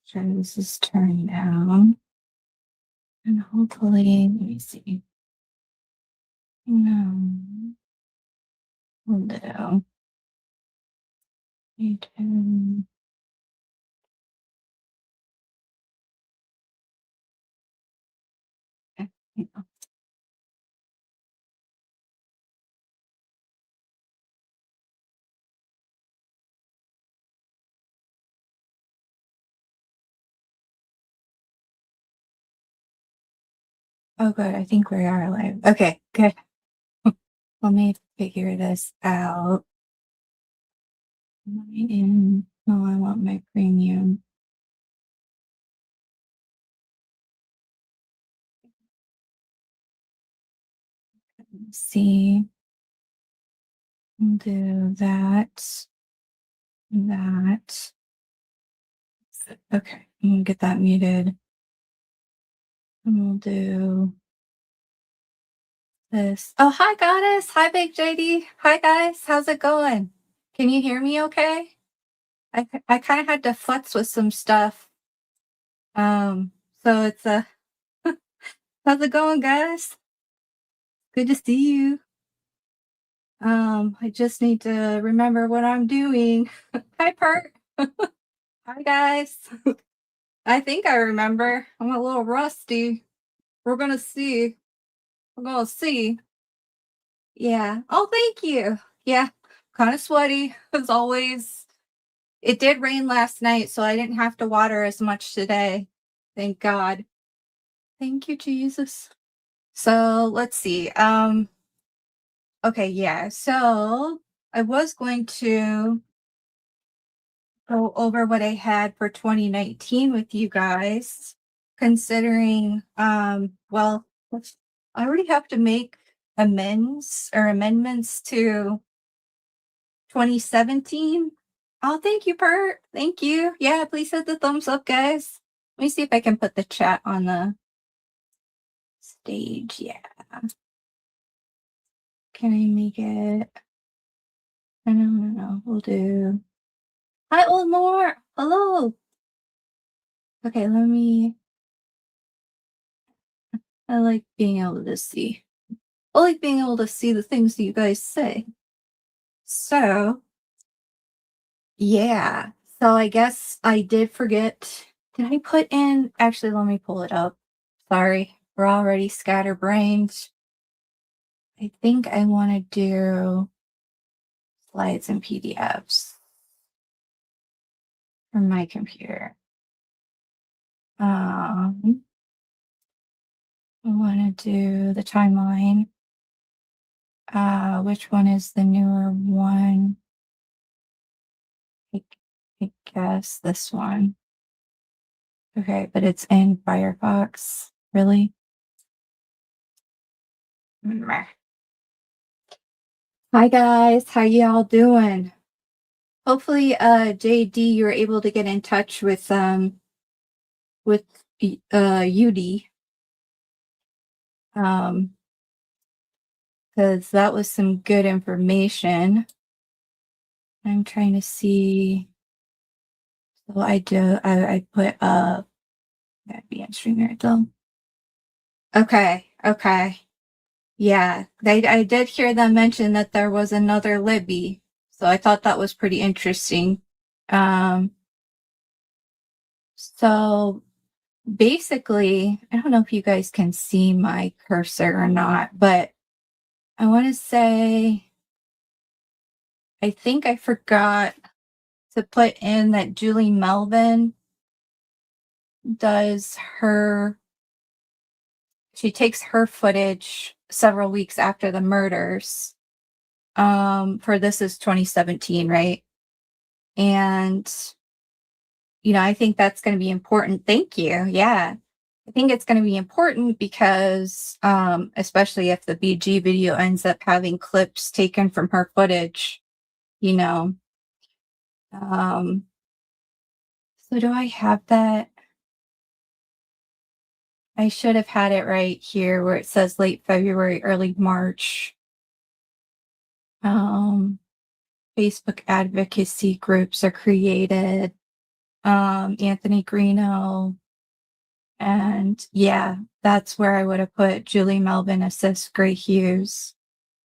Sure this is turned down. And hopefully, let me see. No. Will do. YouTube. Okay, yeah. Oh, good. I think we are live. Okay, good. Let me figure this out. Am I in? No, I want my premium. Let's see. We'll do that. That. Okay, I'm gonna get that muted. And we'll do this. Oh, hi, Goddess. Hi, Big JD. Hi, guys. How's it going? Can you hear me okay? I kind of had to futz with some stuff. So it's how's it going, guys? Good to see you. I just need to remember what I'm doing. Hi, Pert. Hi, guys. I think I remember. I'm a little rusty. We're gonna see. We're gonna see. Yeah. Oh, thank you. Yeah. Kind of sweaty as always. It did rain last night, so I didn't have to water as much today. Thank God. Thank you, Jesus. So let's see. Okay, yeah. So I was going to go over what I had for 2019 with you guys, considering well, I already have to make amendments to 2017. Oh, thank you, Pert. Thank you. Yeah, please hit the thumbs up, guys. Let me see if I can put the chat on the stage. Yeah. Can I make it? No. We'll do. Hi, Old More. Hello. Okay, let me. I like being able to see. I like being able to see the things that you guys say. So, yeah. So I guess I did forget. Did I put in? Actually, let me pull it up. Sorry, we're already scatterbrained. I think I want to do slides and PDFs from my computer. I want to do the timeline. Which one is the newer one? I guess this one. Okay, but it's in Firefox. Really? Meh. Hi guys, how y'all doing? Hopefully, JD, you're able to get in touch with UD. Because that was some good information. I'm trying to see. So I put that'd be in StreamYard though. Okay. Yeah, I did hear them mention that there was another Libby, so I thought that was pretty interesting. So basically, I don't know if you guys can see my cursor or not, but I want to say, I think I forgot to put in that Julie Melvin she takes her footage several weeks after the murders. For This Is 2017, right? And I think that's going to be important. Thank you. Yeah. I think it's going to be important because, especially if the BG video ends up having clips taken from her footage, So do I have that? I should have had it right here where it says late February, early March. Facebook advocacy groups are created. Anthony Greeno, and yeah, that's where I would have put Julie Melvin assists Gray Hughes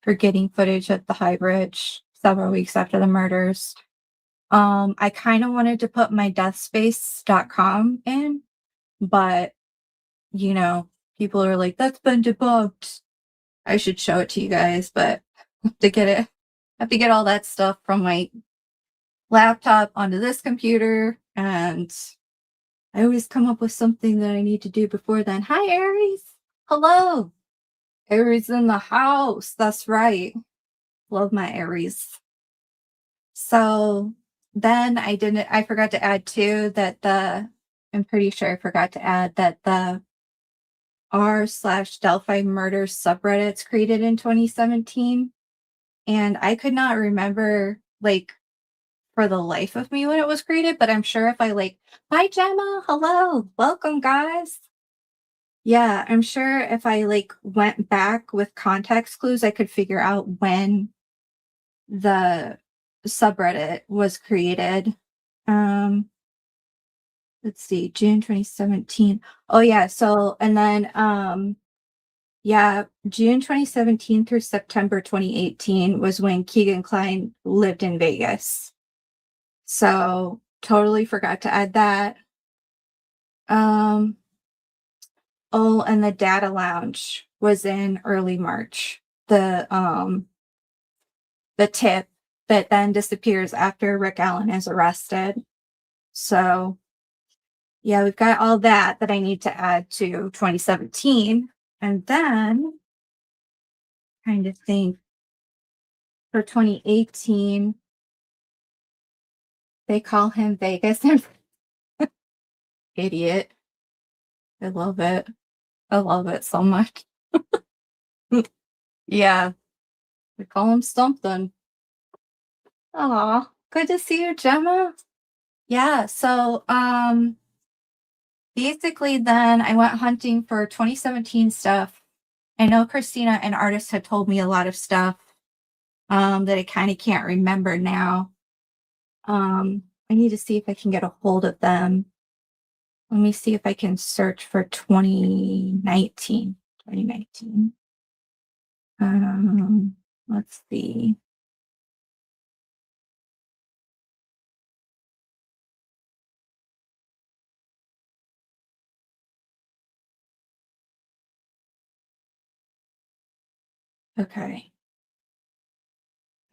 for getting footage at the High Bridge several weeks after the murders. I kind of wanted to put my deathspace.com in, but people are like, that's been debunked. I should show it to you guys, but to get it, I have to get all that stuff from my laptop onto this computer, and I always come up with something that I need to do before then. Hi, Aries. Hello. Aries in the house. That's right. Love my Aries. So then I forgot to add too I'm pretty sure I forgot to add that the r/Delphi murder subreddits created in 2017. And I could not remember for the life of me when it was created, but I'm sure if hi Gemma, hello, welcome guys. Yeah, I'm sure if I went back with context clues, I could figure out when the subreddit was created. Let's see, June 2017. Oh yeah, so and then yeah, June 2017 through September 2018 was when Keegan Kline lived in Vegas. So totally forgot to add that. Oh, and the data lounge was in early March. The tip that then disappears after Rick Allen is arrested. So yeah, we've got all that I need to add to 2017. And then kind of think for 2018, they call him Vegas. Idiot. I love it. I love it so much. Yeah, we call him something. Aw, good to see you, Gemma. Yeah, so basically then I went hunting for 2017 stuff. I know Christina and Artist had told me a lot of stuff that I kind of can't remember now. I need to see if I can get a hold of them. Let me see if I can search for 2019. 2019. Let's see. Okay.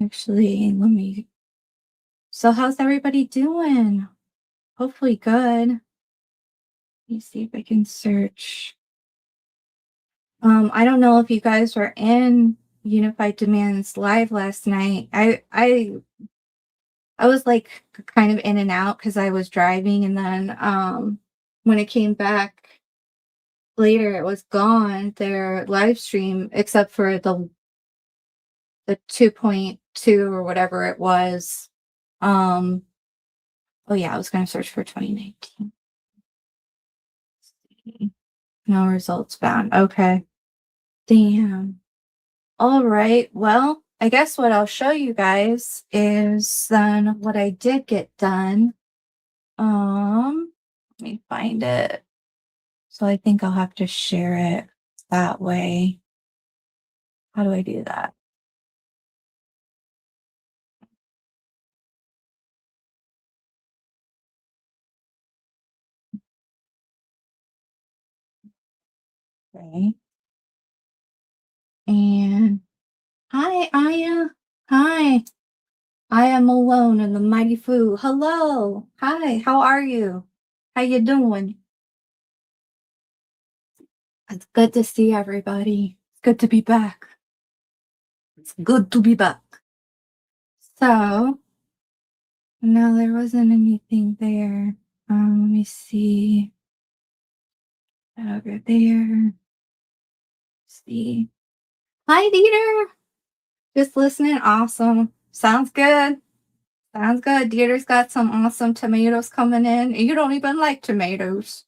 Actually, so how's everybody doing? Hopefully good. Let me see if I can search. I don't know if you guys were in Unified Demands live last night. I was kind of in and out because I was driving, and then when it came back later, it was gone. Their live stream, except for the 2.2 or whatever it was. Oh yeah, I was gonna search for 2019. No results found. Okay. Damn. All right. Well, I guess what I'll show you guys is then what I did get done. Let me find it. So I think I'll have to share it that way. How do I do that? Okay. And hi, Aya. Hi. I am alone in the mighty Fu. Hello. Hi. How are you? How you doing? It's good to see everybody. It's good to be back. It's good to be back. So, no, there wasn't anything there. Let me see. Over there. See. Hi, Dieter. Just listening. Awesome. Sounds good. Sounds good. Dieter's got some awesome tomatoes coming in. You don't even like tomatoes.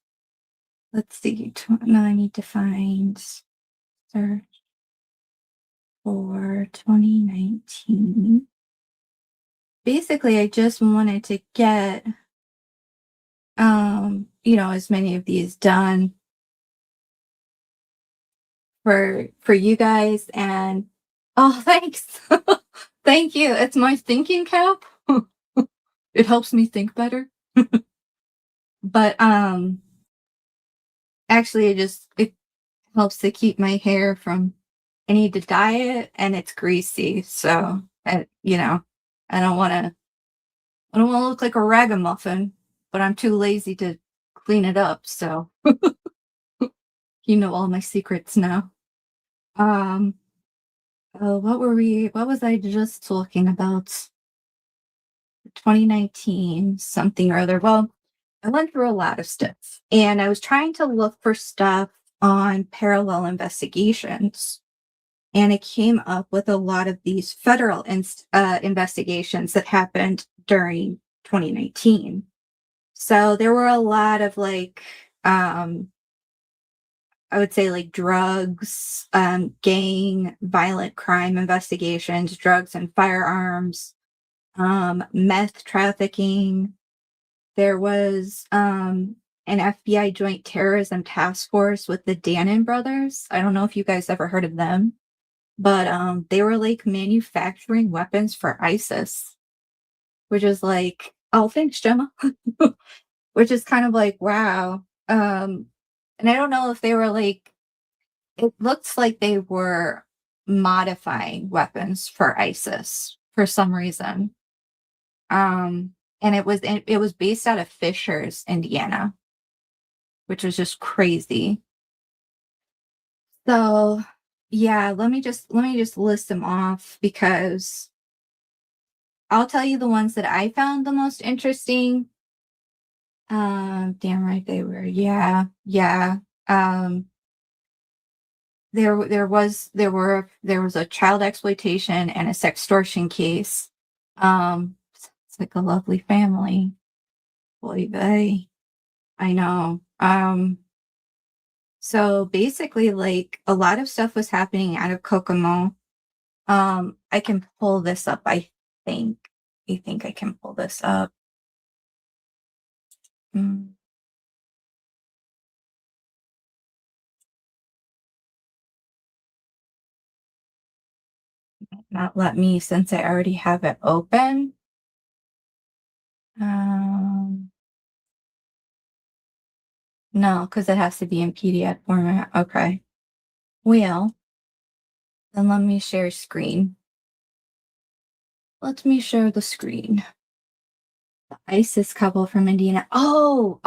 Let's see. Now I need to find search for 2019. Basically, I just wanted to get as many of these done for you guys. And oh, thanks. Thank you. It's my thinking cap. It helps me think better. But actually it helps to keep my hair from, I need to dye it and it's greasy. So I don't want to look like a ragamuffin, but I'm too lazy to clean it up. So you know all my secrets now. Um what was I just talking about? 2019 something or other. Well, I went through a lot of stuff and I was trying to look for stuff on parallel investigations. And it came up with a lot of these federal investigations that happened during 2019. So there were a lot of I would say like drugs, gang, violent crime investigations, drugs and firearms, meth trafficking. There was an FBI joint terrorism task force with the Dannon brothers. I don't know if you guys ever heard of them, but they were like manufacturing weapons for ISIS, which is like, oh, thanks, Gemma. Which is kind of like, wow. And I don't know if they were like, it looks like they were modifying weapons for ISIS for some reason. And it was based out of Fishers, Indiana, which was just crazy. So yeah, let me just list them off because I'll tell you the ones that I found the most interesting. Damn right they were. Yeah, yeah. Um, there was a child exploitation and a sextortion case. It's like a lovely family. Boy, I know. So basically, like a lot of stuff was happening out of Kokomo. I can pull this up. Think. I think I can pull this up. Mm, Not let me since I already have it open. Um, no, because it has to be in PDF format. Okay. Well, then let me share screen. Let me share the screen. The ISIS couple from Indiana. Oh,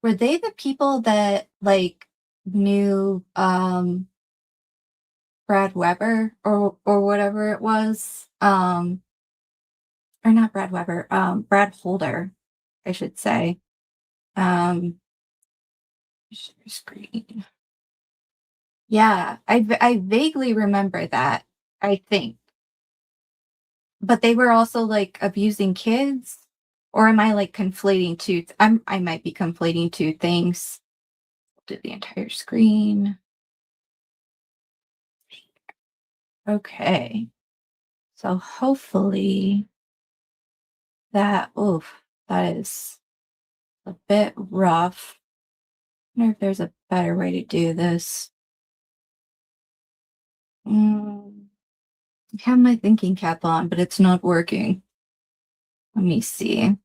were they the people that like knew Brad Weber or whatever it was? Or not Brad Weber, Brad Holder, I should say. Um, Share screen. Yeah, I vaguely remember that, I think. But they were also like abusing kids, or am I like conflating two? I might be conflating two things. Do the entire screen. Okay. So hopefully that is a bit rough. I wonder if there's a better way to do this. I have my thinking cap on, but it's not working. Let me see.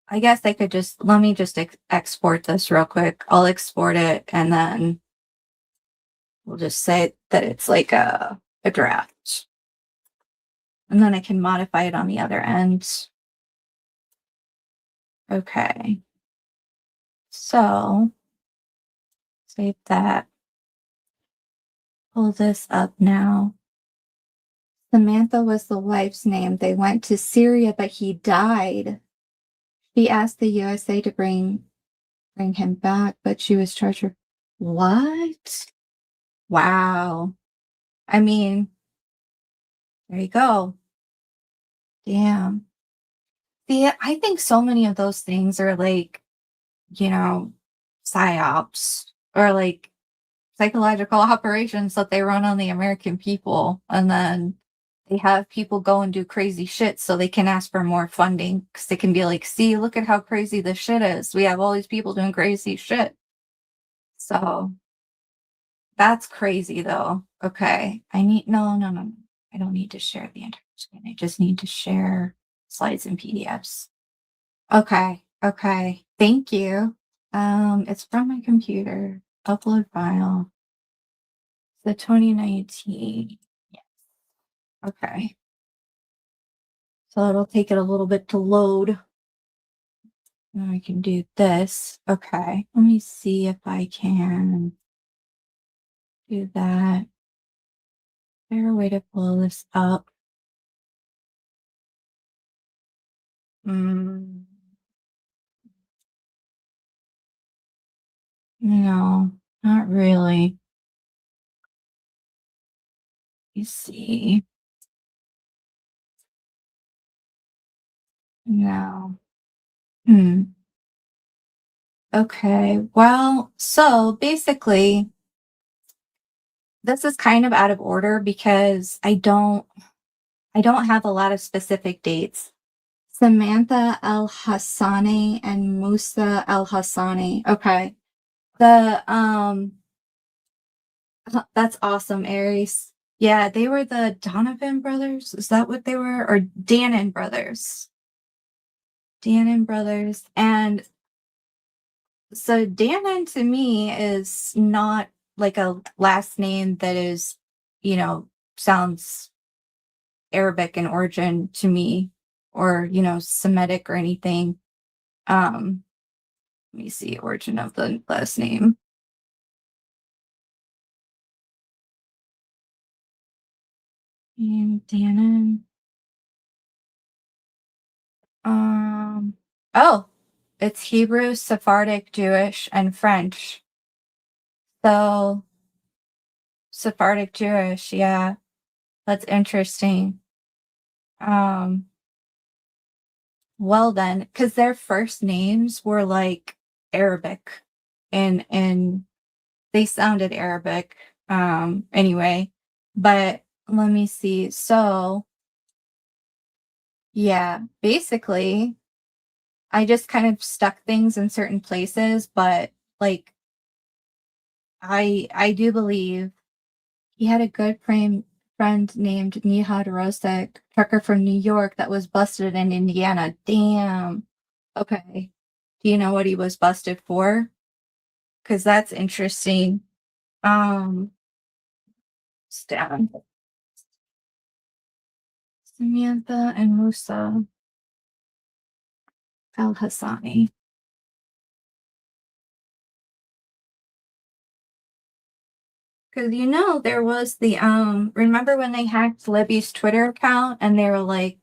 I guess I could let me just export this real quick. I'll export it and then we'll just say that it's like a draft. And then I can modify it on the other end. Okay. So save that. Pull this up now. Samantha was the wife's name. They went to Syria, but he died. She asked the USA to bring him back, but she was charged with what? Wow. I mean, there you go. Damn. See, I think so many of those things are like, you know, psyops or like psychological operations that they run on the American people. And then they have people go and do crazy shit so they can ask for more funding because they can be like, see, look at how crazy this shit is. We have all these people doing crazy shit. So that's crazy though. Okay. No. I don't need to share the entire screen. I just need to share slides and PDFs. Okay. Okay. Thank you. It's from my computer. Upload file. The 2019. Yes. Okay. So it'll take it a little bit to load. Now I can do this. Okay. Let me see if I can do that. Is there a way to pull this up? Mm, no, not really. You see. No. Hmm. Okay. Well, so basically, this is kind of out of order because I don't have a lot of specific dates. Samantha Al-Hassani and Musa Al-Hassani. Okay. That's awesome, Aries. Yeah, they were the Donovan brothers. Is that what they were? Or Dannon brothers? Dannon brothers. And so Dannon to me is not like a last name that is, sounds Arabic in origin to me or, Semitic or anything. Let me see origin of the last name. And Dannon. Oh, it's Hebrew, Sephardic, Jewish, and French. So Sephardic Jewish, yeah, that's interesting. Um, well then, because their first names were like Arabic and they sounded Arabic. Anyway, but let me see. So yeah, basically I just kind of stuck things in certain places, but like I do believe he had a good friend named Nihad Rosek, trucker from New York that was busted in Indiana. Damn. Okay. Do you know what he was busted for? Because that's interesting. Um, Stan, Samantha and Musa Al Hassani. Because there was the remember when they hacked Libby's Twitter account and they were like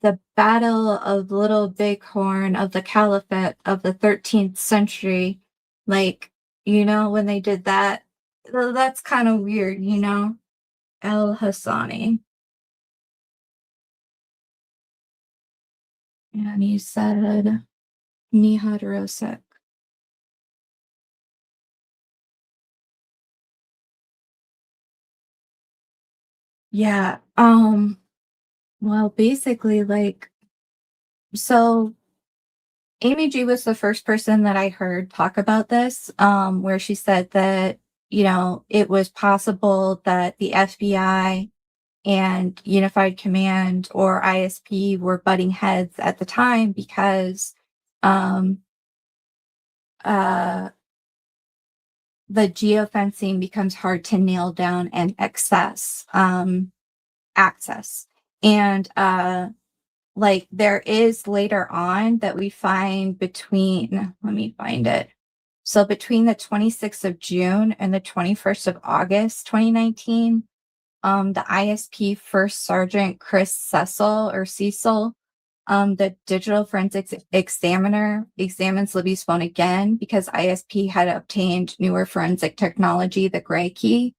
the Battle of Little Bighorn of the Caliphate of the 13th century, like when they did that, that's kind of weird, El Hassani. And he said Nihad Rosek. Yeah. Well, basically, like, so Amy G was the first person that I heard talk about this, where she said that, it was possible that the FBI and Unified Command or ISP were butting heads at the time because um, uh, the geofencing becomes hard to nail down and access. And like there is later on that we find let me find it. So between the 26th of June and the 21st of August, 2019, the ISP First Sergeant Chris Cecil, the digital forensics examiner examines Libby's phone again because ISP had obtained newer forensic technology, the gray key.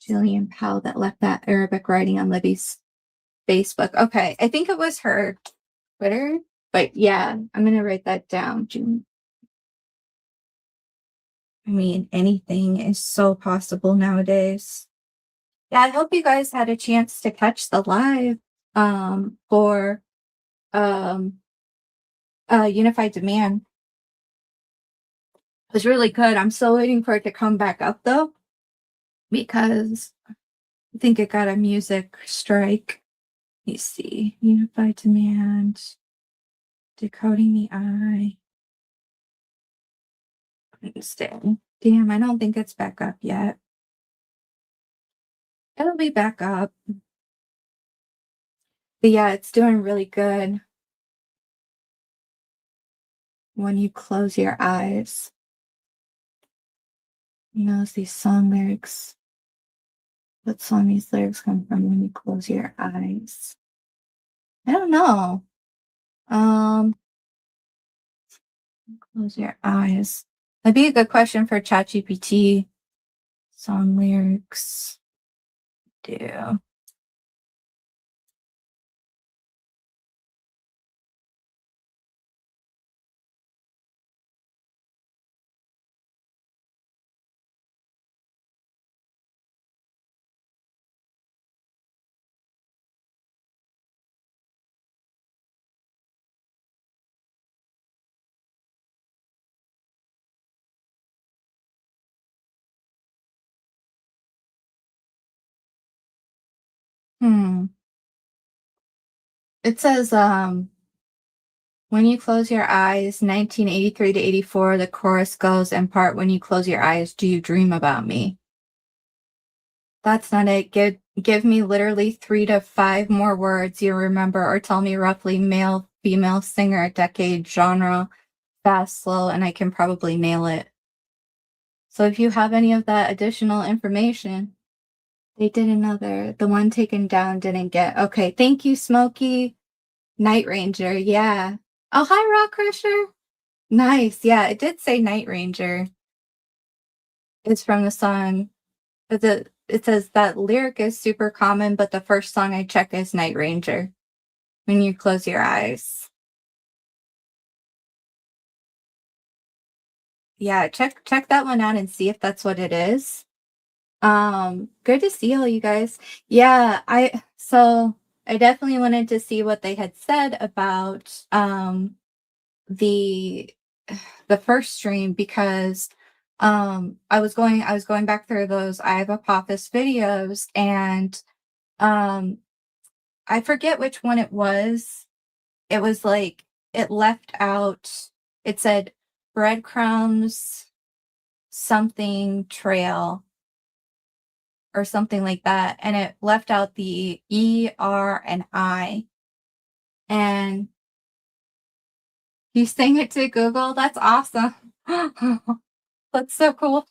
Jillian Powell that left that Arabic writing on Libby's Facebook. Okay, I think it was her Twitter, but yeah, I'm gonna write that down. I mean, anything is so possible nowadays. Yeah, I hope you guys had a chance to catch the live for um Unified Demand. It was really good. I'm still waiting for it to come back up though, because I think it got a music strike. Let me see. Unified Demand. Decoding the Eye. Wednesday. Damn, I don't think it's back up yet. It'll be back up. But yeah, it's doing really good when you close your eyes. You know, these song lyrics. What song these lyrics come from when you close your eyes? I don't know. Close your eyes. That'd be a good question for ChatGPT. Song lyrics. Do. Hmm. It says, when you close your eyes, 1983 to 84, the chorus goes in part, when you close your eyes, do you dream about me? That's not it. Give me literally 3 to 5 more words you remember, or tell me roughly male, female, singer, decade, genre, fast, slow, and I can probably nail it. So if you have any of that additional information, they did another. The one taken down didn't get. Okay, thank you, Smokey. Night Ranger, yeah. Oh, hi, Rock Crusher. Nice, yeah, it did say Night Ranger. It's from the song. It says that lyric is super common, but the first song I check is Night Ranger. When you close your eyes. Yeah, check that one out and see if that's what it is. Good to see all you guys. Yeah, I definitely wanted to see what they had said about the the first stream, because I was going back through those I have Apophis videos, and um I forget which one it was. It was like it left out, it said breadcrumbs something trail or something like that, and it left out the E, R, and I. And you sang it to Google? That's awesome. That's so cool.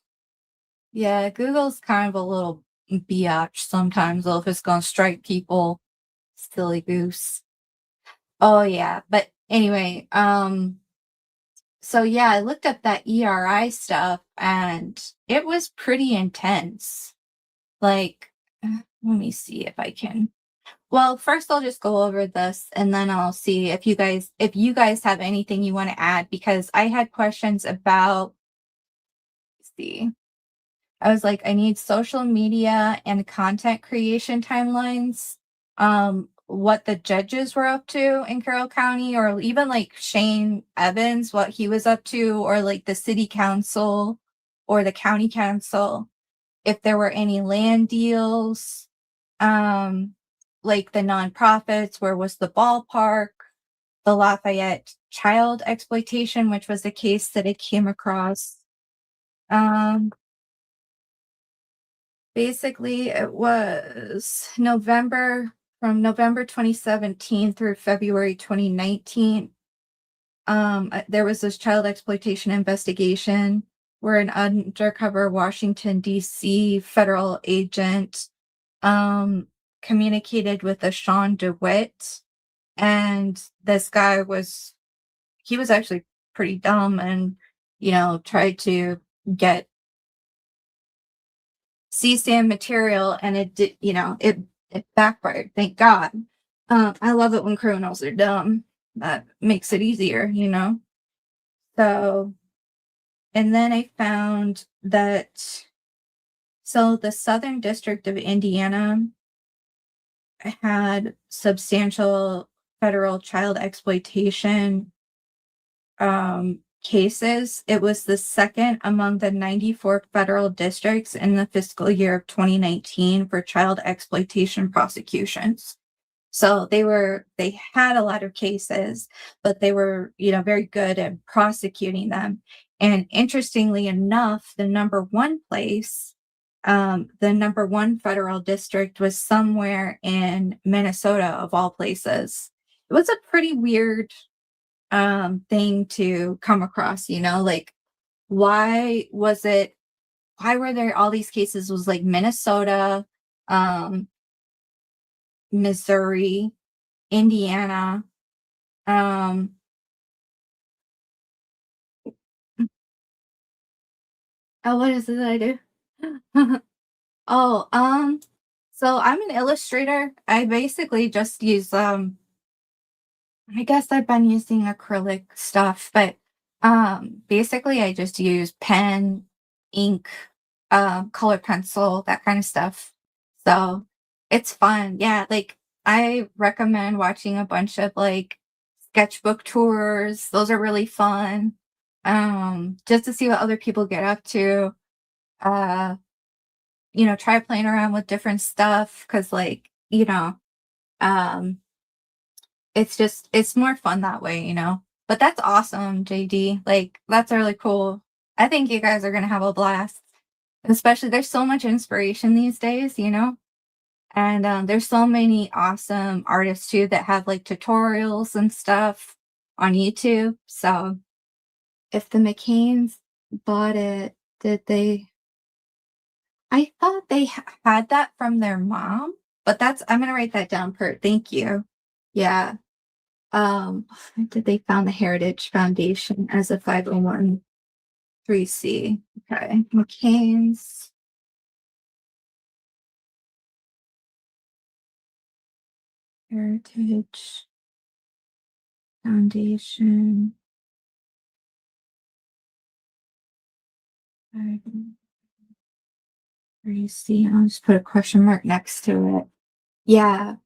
Yeah, Google's kind of a little biatch sometimes, though, if it's gonna strike people. Silly goose. Oh yeah. But anyway, so yeah, I looked up that ERI stuff and it was pretty intense. Like, let me see if I can. Well, first I'll just go over this and then I'll see if you guys have anything you want to add, because I had questions about, let's see. I was like, I need social media and content creation timelines. What the judges were up to in Carroll County, or even like Shane Evans, what he was up to, or like the city council or the county council, if there were any land deals, like the nonprofits, where was the ballpark, the Lafayette child exploitation, which was the case that I came across. Basically, it was from November 2017 through February 2019. There was this child exploitation investigation where an undercover Washington, D.C. federal agent communicated with a Sean DeWitt. And this guy he was actually pretty dumb and, tried to get CSAM material, and it did, it backfired. Thank God. I love it when criminals are dumb. That makes it easier. So, and then I found that So the Southern District of Indiana had substantial federal child exploitation cases. It was the second among the 94 federal districts in the fiscal year of 2019 for child exploitation prosecutions. So they had a lot of cases, but they were, very good at prosecuting them. And interestingly enough, the number one federal district was somewhere in Minnesota of all places. It was a pretty weird thing to come across, like why was it why were there all these cases was like Minnesota, um, Missouri, Indiana, um oh, what is it that I do? Oh, so I'm an illustrator. I basically just use I guess I've been using acrylic stuff, but basically I just use pen, ink, color pencil, that kind of stuff. So it's fun. Yeah, like I recommend watching a bunch of like sketchbook tours. Those are really fun. Just to see what other people get up to. Uh, try playing around with different stuff because um it's more fun that way, But that's awesome, JD. Like, that's really cool. I think you guys are gonna have a blast. Especially there's so much inspiration these days, And there's so many awesome artists too that have like tutorials and stuff on YouTube. So if the McCains bought it, did they I thought they had that from their mom, but I'm gonna write that down, Pert. Thank you. Yeah. Um, did they found the Heritage Foundation as a 501(c)(3) Okay. McCain's Heritage Foundation. 501(c). I'll just put a question mark next to it. Yeah.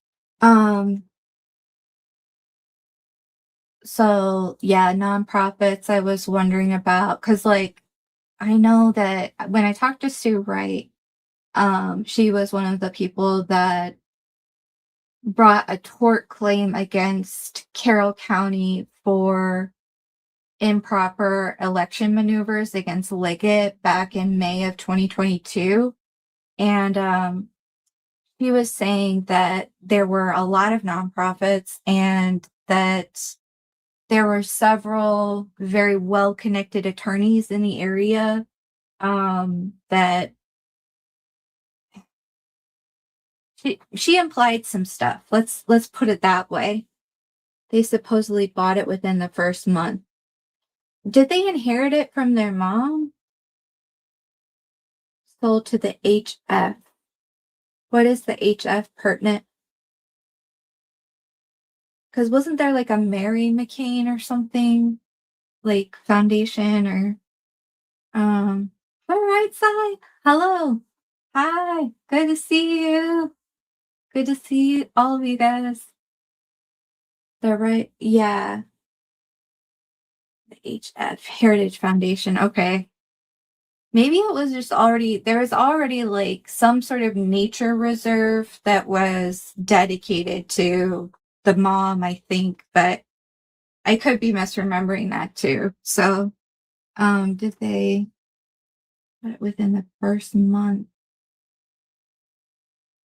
Um, so yeah, nonprofits I was wondering about because like I know that when I talked to Sue Wright, she was one of the people that brought a tort claim against Carroll County for improper election maneuvers against Liggett back in May of 2022. And he was saying that there were a lot of nonprofits and that there were several very well connected attorneys in the area that she implied some stuff. Let's put it that way. They supposedly bought it within the first month. Did they inherit it from their mom? Sold to the HF. What is the HF pertinent? Because wasn't there like a Mary McCain or something? Like foundation or all right, Sai. Hello. Hi. Good to see you. Good to see all of you guys. They're right. Yeah. The HF Heritage Foundation. Okay. Maybe it was just there was already like some sort of nature reserve that was dedicated to the mom, I think, but I could be misremembering that too. So, did they put it within the first month?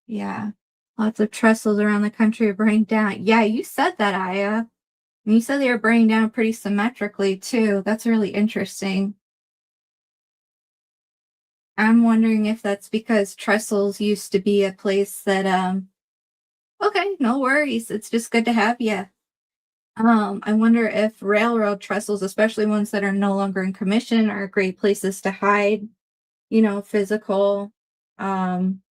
Yeah. Lots of trestles around the country are burning down. Yeah, you said that, Aya. And you said they were burning down pretty symmetrically too. That's really interesting. I'm wondering if that's because trestles used to be a place that okay, no worries. It's just good to have you. I wonder if railroad trestles, especially ones that are no longer in commission, are great places to hide, physical um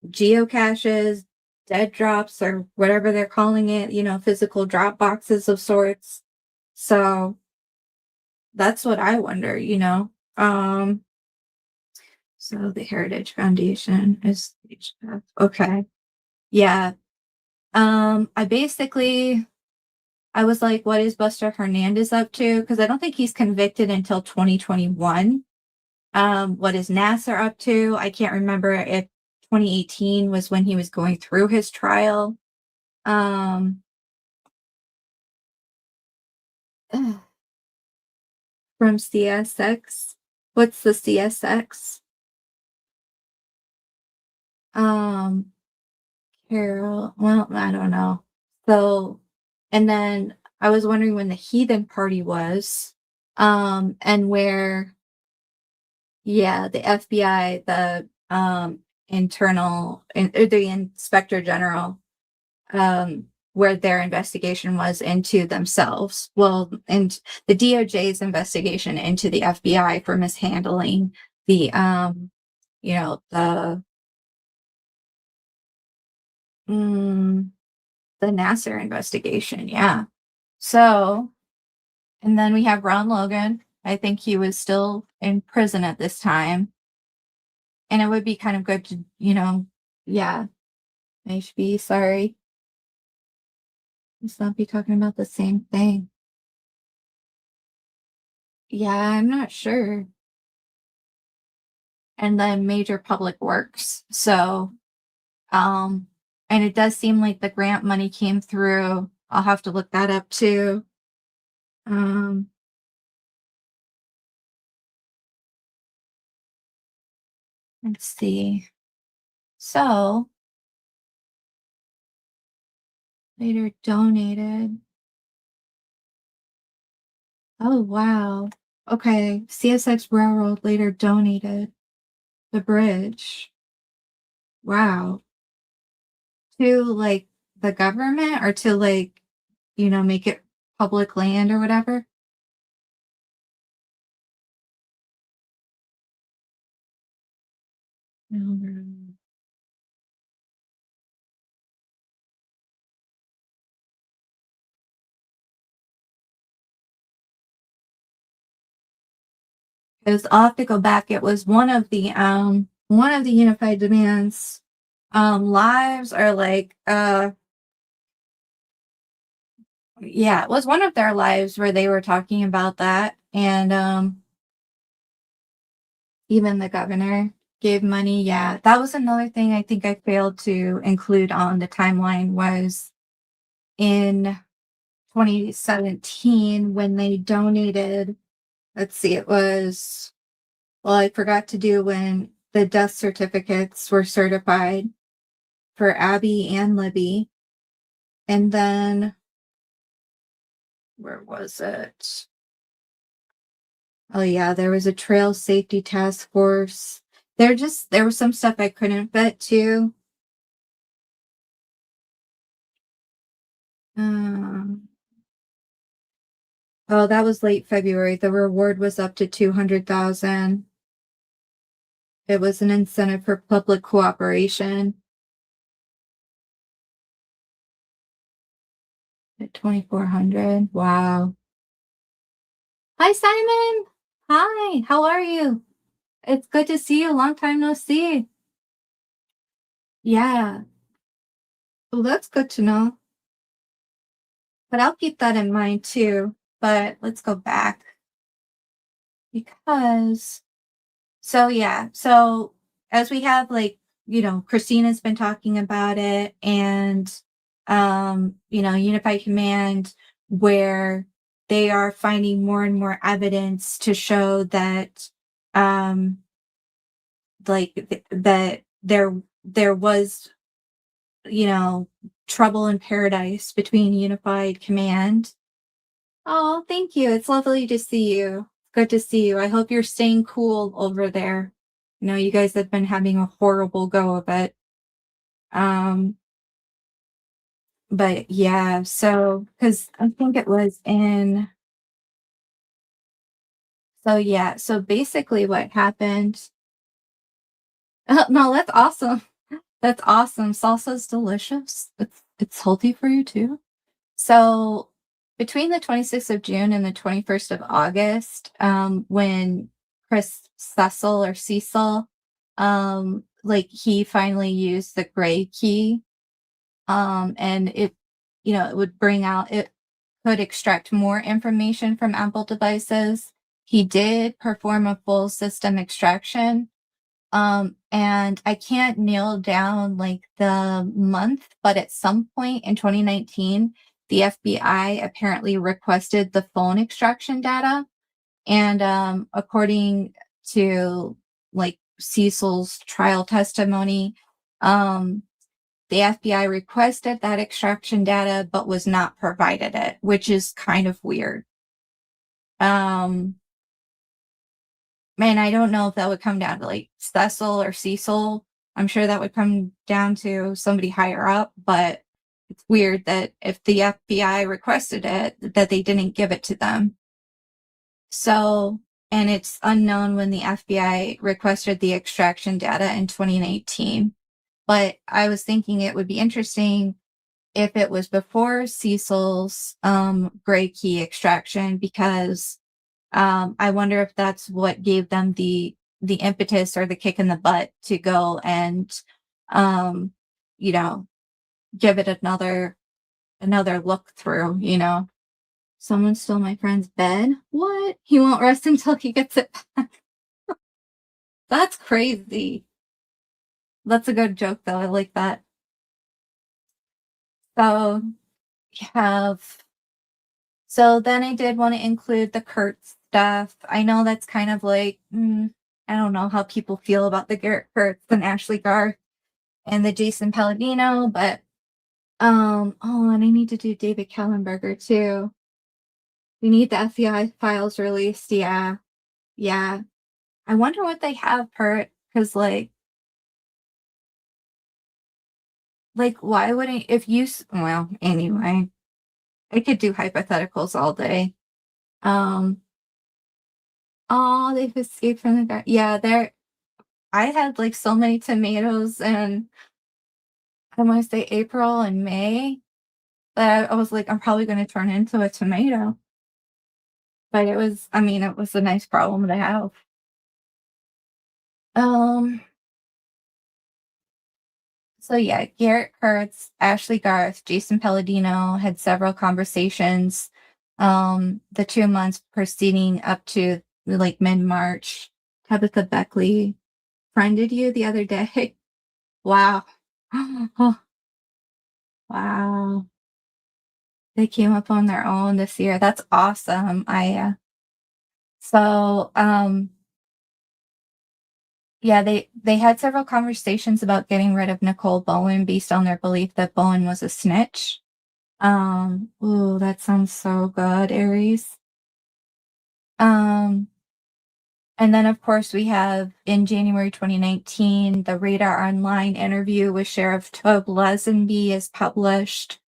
geocaches, dead drops, or whatever they're calling it, physical drop boxes of sorts. So that's what I wonder. Um So the Heritage Foundation is HF. Okay. Yeah. I basically I was like, what is Buster Hernandez up to? Because I don't think he's convicted until 2021. What is Nasser up to? I can't remember if 2018 was when he was going through his trial. Um, from CSX. What's the CSX? Um, Carol. Well, I don't know. So, and then I was wondering when the Heathen Party was, and where, yeah, the FBI, the Inspector General, where their investigation was into themselves. Well, and the DOJ's investigation into the FBI for mishandling the, the, mm, the Nasser investigation. Yeah. So, and then we have Ron Logan. I think he was still in prison at this time. And it would be kind of good to, yeah, HB, sorry. Let's not be talking about the same thing. Yeah, I'm not sure. And then major public works. So, um, and it does seem like the grant money came through. I'll have to look that up too. Um, let's see. So, later donated. Oh, wow. Okay. CSX Railroad later donated the bridge. Wow. To like the government or to like, make it public land or whatever. Because I'll have to go back. It was one of the unified demands lives are like yeah, it was one of their lives where they were talking about that. And even the governor gave money. Yeah, that was another thing I think I failed to include on the timeline was in 2017 when they donated, let's see, it was, well, I forgot to do when the death certificates were certified for Abby and Libby. And then, where was it? Oh, yeah, there was a trail safety task force. There was some stuff I couldn't fit to. Um, oh, that was late February. The reward was up to 200,000. It was an incentive for public cooperation. At 2,400. Wow. Hi, Simon. Hi, how are you? It's good to see you. Long time no see. Yeah. Well, that's good to know. But I'll keep that in mind too. But let's go back because so yeah. So as we have like, Christina's been talking about it and Unified Command where they are finding more and more evidence to show that um that there was trouble in paradise between Unified Command. Oh, thank you. It's lovely to see you. Good to see you. I hope you're staying cool over there. You guys have been having a horrible go of it. Um, but yeah, so because I think it was in so yeah, so basically what happened. No, that's awesome. That's awesome. Salsa's delicious. It's healthy for you too. So between the 26th of June and the 21st of August, when Chris Cecil or Cecil like he finally used the gray key, and it would bring out it could extract more information from Apple devices. He did perform a full system extraction. And I can't nail down like the month, but at some point in 2019, the FBI apparently requested the phone extraction data. And according to like Cecil's trial testimony, um, the FBI requested that extraction data, but was not provided it, which is kind of weird. Man, I don't know if that would come down to like Cecil or Cecil. I'm sure that would come down to somebody higher up, but it's weird that if the FBI requested it, that they didn't give it to them. So, and it's unknown when the FBI requested the extraction data in 2019. But I was thinking it would be interesting if it was before Cecil's gray key extraction, because I wonder if that's what gave them the impetus or the kick in the butt to go and um, you know, give it another look through. Someone stole my friend's bed. What? He won't rest until he gets it back. That's crazy. That's a good joke though. I like that. So you have so then I did want to include the Kurt stuff. I know that's kind of like I don't know how people feel about the Garrett Kurtz and Ashley Garth and the Jason Palladino, but oh, and I need to do David Kellenberger too. We need the FBI files released. Yeah. Yeah. I wonder what they have, Kurt, because like why wouldn't if you well, anyway, I could do hypotheticals all day. Um oh, they've escaped from the guy. Yeah, I had like so many tomatoes, and I want to say April and May, that I was like, I'm probably going to turn into a tomato. But it was a nice problem to have. Um, so yeah, Garrett Kurtz, Ashley Garth, Jason Palladino had several conversations, the 2 months preceding up to like mid-March. Tabitha Beckley friended you the other day. Wow. Wow. They came up on their own this year. That's awesome. So, yeah, they had several conversations about getting rid of Nicole Bowen based on their belief that Bowen was a snitch. Ooh, that sounds so good, Aries. Um, and then of course we have in January 2019, the Radar Online interview with Sheriff Tobe Lesenby is published.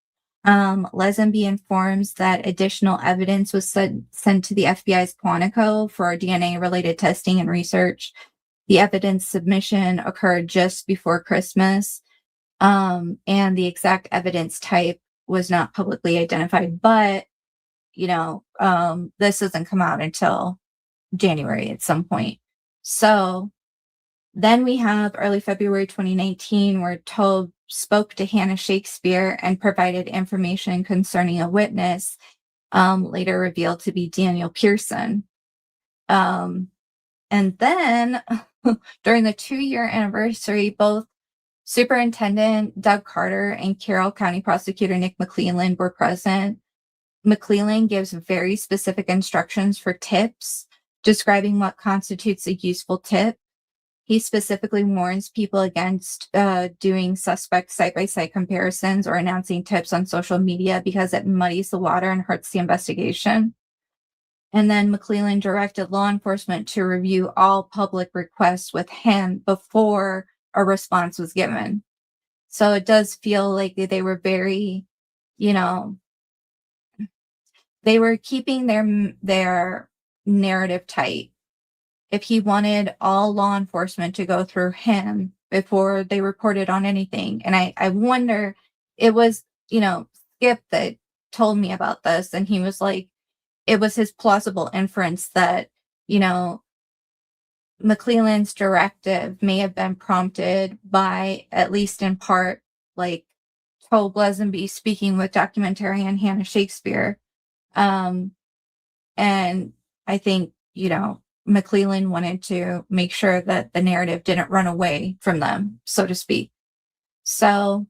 Lesenby informs that additional evidence was sent to the FBI's Quantico for DNA-related testing and research. The evidence submission occurred just before Christmas, and the exact evidence type was not publicly identified. But this doesn't come out until January at some point. So then we have early February 2019, where Tobe spoke to Hannah Shakespeare and provided information concerning a witness, later revealed to be Daniel Pearson. And then during the 2-year anniversary, both Superintendent Doug Carter and Carroll County Prosecutor Nick McClelland were present. McClelland gives very specific instructions for tips, describing what constitutes a useful tip. He specifically warns people against doing suspect side-by-side comparisons or announcing tips on social media because it muddies the water and hurts the investigation. And then McClelland directed law enforcement to review all public requests with him before a response was given. So it does feel like they were very, you know, they were keeping their narrative tight. If he wanted all law enforcement to go through him before they reported on anything. And I wonder, it was, Skip that told me about this, and he was like, it was his plausible inference that, you know, McClelland's directive may have been prompted by, at least in part, like Toll Blesenby speaking with documentarian Hannah Shakespeare. Um, and I think, McClelland wanted to make sure that the narrative didn't run away from them, so to speak. So,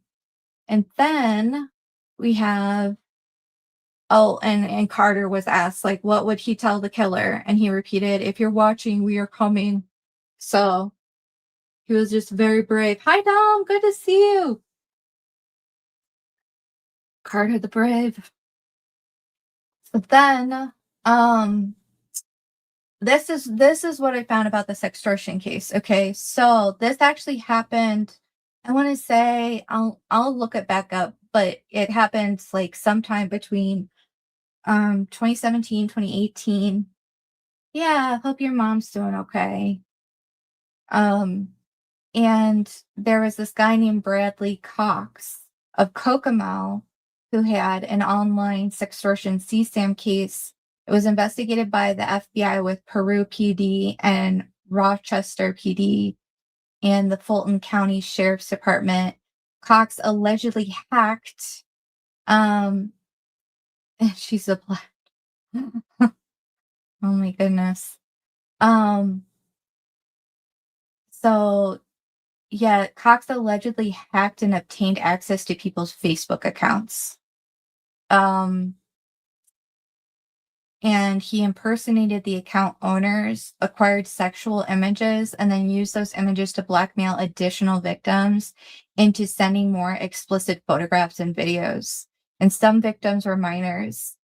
and then we have, and Carter was asked, like, what would he tell the killer? And he repeated, if you're watching, we are coming. So he was just very brave. Hi, Dom. Good to see you. Carter the Brave. So then, this is what I found about this extortion case. Okay, so this actually happened. I want to say I'll look it back up, but it happened like sometime between 2017, 2018. Yeah, hope your mom's doing okay. And there was this guy named Bradley Cox of Kokomo who had an online sextortion CSAM case. It was investigated by the FBI with Peru PD and Rochester PD and the Fulton County Sheriff's Department. Cox allegedly hacked, she's a black, oh my goodness. So yeah, Cox allegedly hacked and obtained access to people's Facebook accounts. Um, and he impersonated the account owners, acquired sexual images, and then used those images to blackmail additional victims into sending more explicit photographs and videos. And some victims were minors.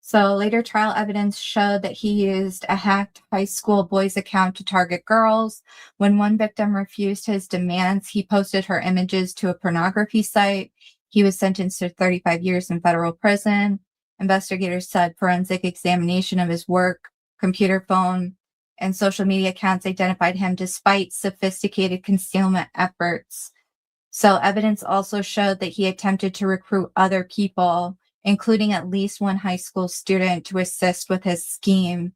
So later trial evidence showed that he used a hacked high school boys account to target girls. When one victim refused his demands, he posted her images to a pornography site. He was sentenced to 35 years in federal prison. Investigators said forensic examination of his work, computer phone, and social media accounts identified him despite sophisticated concealment efforts. So evidence also showed that he attempted to recruit other people, including at least one high school student, to assist with his scheme.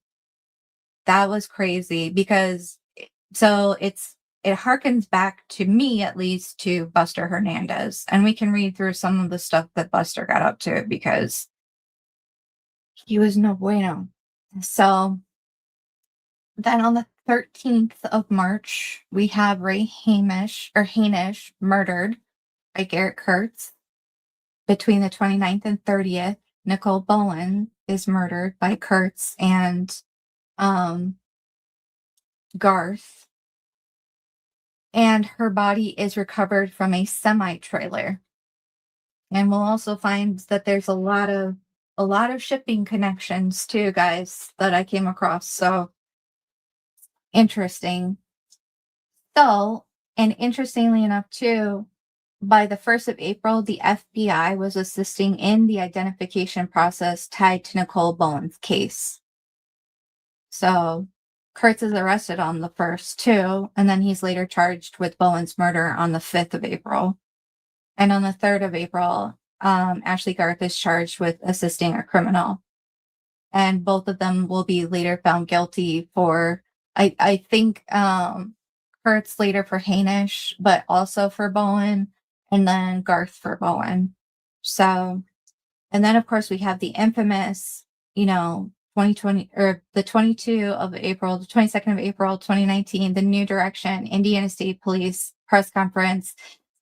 That was crazy because it harkens back to me, at least, to Buster Hernandez. And we can read through some of the stuff that Buster got up to because he was no bueno. So then on the 13th of March, we have Ray Hamish or Hainish murdered by Garrett Kurtz. Between the 29th and 30th, Nicole Bowen is murdered by Kurtz and Garth. And her body is recovered from a semi-trailer. And we'll also find that there's a lot of shipping connections too, guys, that I came across. So interesting. So, and interestingly enough too, by the 1st of April, the FBI was assisting in the identification process tied to Nicole Bowen's case. So Kurtz is arrested on the 1st too, and then he's later charged with Bowen's murder on the 5th of April. And on the 3rd of April, Ashley Garth is charged with assisting a criminal. And both of them will be later found guilty for, I think, Kurtz later for Hainish, but also for Bowen, and then Garth for Bowen. So, and then of course we have the infamous, 2020 or the 22 of April, the 22nd of April, 2019, the New Direction Indiana State Police press conference.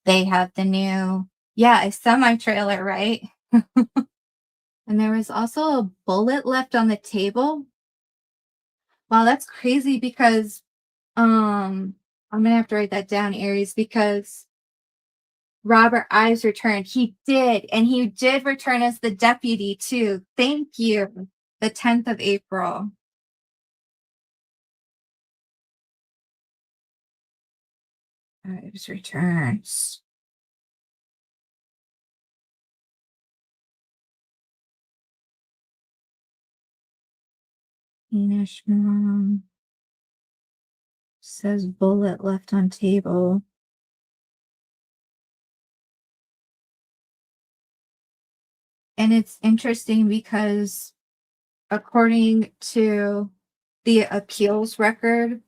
They have the new, a semi-trailer, right? And there was also a bullet left on the table. Wow, that's crazy because I'm gonna have to write that down, Aries, because Robert Ives returned. He did, and he did return as the deputy too. Thank you. The 10th of April. Ives returns. Danish mom says bullet left on table. And it's interesting because according to the appeals record,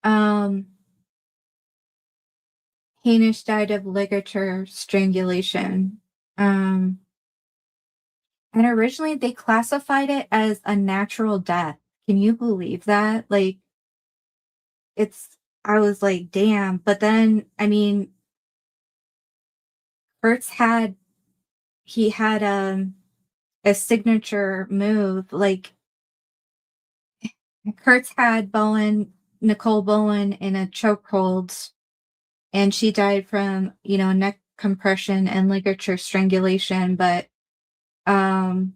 Um, Hamish died of ligature strangulation. Um, and originally they classified it as a natural death. Can you believe that? Like, it's, I was like, damn. But then, I mean, Kurtz had, he had a signature move. Like, Kurtz had Nicole Bowen in a chokehold, and she died from, neck compression and ligature strangulation. But, um,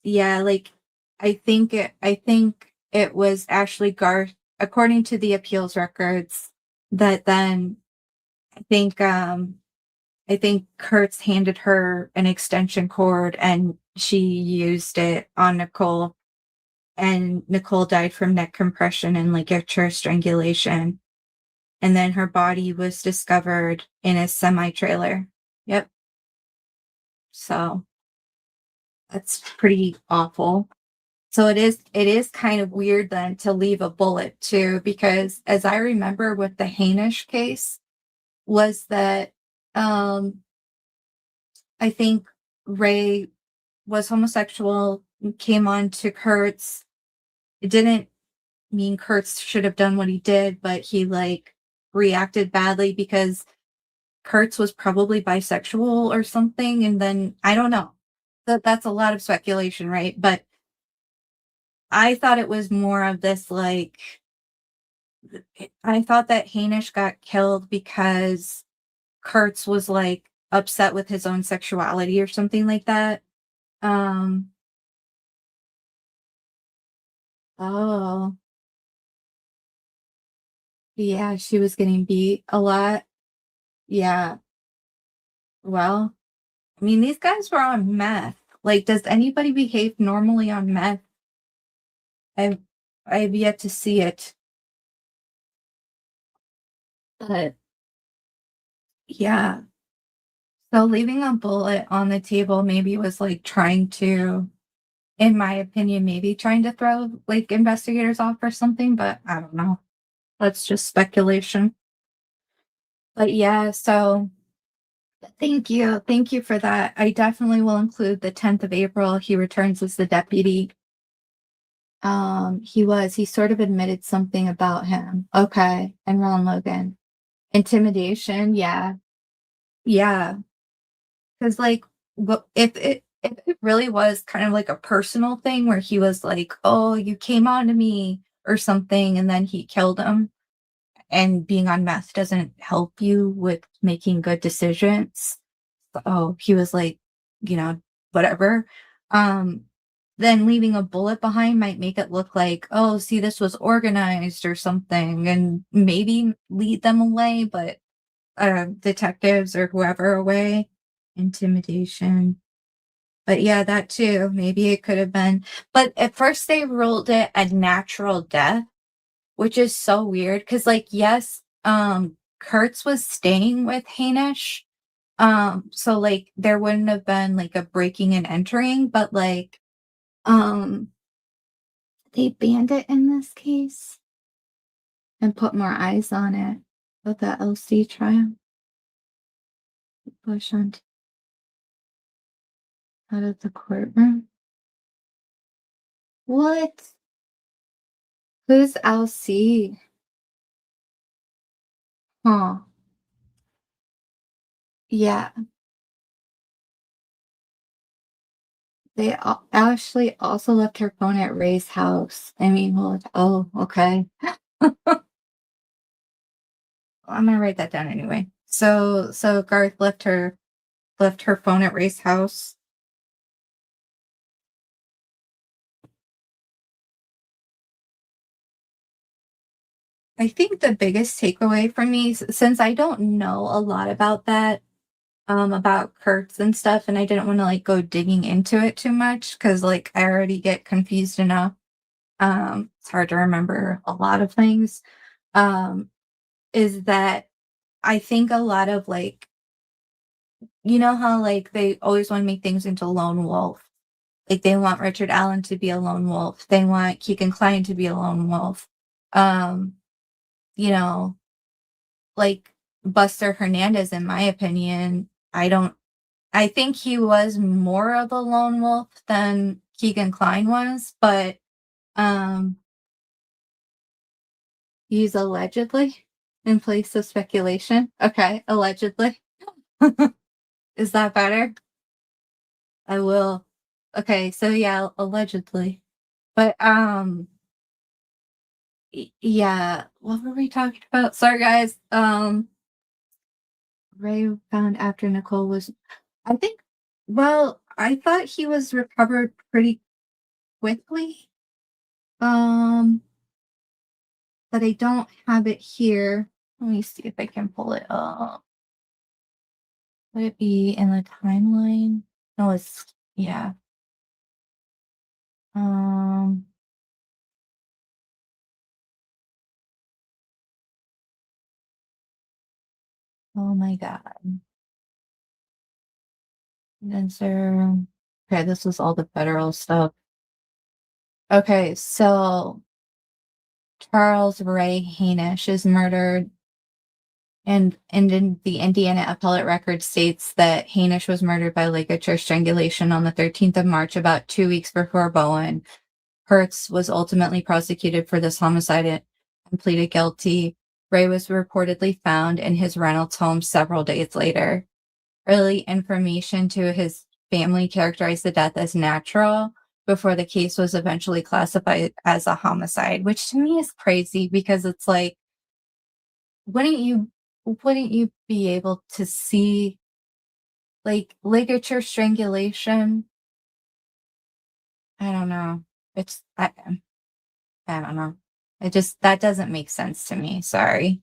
yeah, like, I think it was Ashley Garth, according to the appeals records, that then I think, I think Kurtz handed her an extension cord and she used it on Nicole, and Nicole died from neck compression and ligature strangulation. And then her body was discovered in a semi-trailer. Yep. So that's pretty awful. So it is kind of weird then to leave a bullet too, because as I remember with the Hainish case was that um I think Ray was homosexual, came on to Kurtz. It didn't mean Kurtz should have done what he did, but he like reacted badly because Kurtz was probably bisexual or something. And then I don't know. That's a lot of speculation, right? But I thought it was more of this like, I thought that Hainish got killed because Kurtz was like upset with his own sexuality or something like that. Um, oh, yeah, she was getting beat a lot. Yeah. Well, I mean, these guys were on meth. Like, does anybody behave normally on meth? I've I've yet to see it. But yeah. So leaving a bullet on the table maybe was like trying to, in my opinion, maybe trying to throw like investigators off or something, but I don't know. That's just speculation. But yeah, so thank you. Thank you for that. I definitely will include the 10th of April. He returns as the deputy. He sort of admitted something about him. Okay. And Ron Logan. Intimidation. Yeah. Yeah. Because like, if it really was kind of like a personal thing where he was like, "Oh, you came on to me" or something, and then he killed him, and being on meth doesn't help you with making good decisions. Oh, he was like, you know, whatever. Um, then leaving a bullet behind might make it look like, oh, see, this was organized or something, and maybe lead them away, but detectives or whoever away. Intimidation. But yeah, that too. Maybe it could have been. But at first they ruled it a natural death, which is so weird. Cause like, yes, Kurtz was staying with Hainish. So like there wouldn't have been like a breaking and entering, but like, um, they banned it in this case and put more eyes on it with the LC trial. Push on out of the courtroom. What? Who's LC? Huh. Yeah. Ashley also left her phone at Ray's house. I mean, well, oh, okay. I'm gonna write that down anyway. So Garth left her phone at Ray's house. I think the biggest takeaway for me, since I don't know a lot about that, about Kurtz and stuff, and I didn't want to like go digging into it too much because like I already get confused enough. It's hard to remember a lot of things. Um, is that I think a lot of like, you know how like they always want to make things into lone wolf. Like they want Richard Allen to be a lone wolf. They want Keegan Klein to be a lone wolf. Um, you know, like Buster Hernandez, in my opinion, I think he was more of a lone wolf than Keegan Kline was, but um use allegedly in place of speculation. Okay, allegedly. Is that better? I will. Okay, so yeah, allegedly. But yeah, what were we talking about? Sorry guys. Ray found after Nicole was, I think, well, I thought he was recovered pretty quickly. Um but I don't have it here. Let me see if I can pull it up. Would it be in the timeline? No, it's yeah. Um, oh my God. Answer. Okay, this is all the federal stuff. Okay, so Charles Ray Hainish is murdered, and in the Indiana appellate record states that Hainish was murdered by ligature strangulation on the 13th of March, about 2 weeks before Bowen. Hertz was ultimately prosecuted for this homicide and pleaded guilty. Ray was reportedly found in his Reynolds home several days later. Early information to his family characterized the death as natural before the case was eventually classified as a homicide, which to me is crazy because it's like, wouldn't you be able to see like ligature strangulation? I don't know. I don't know. It just that doesn't make sense to me. Sorry.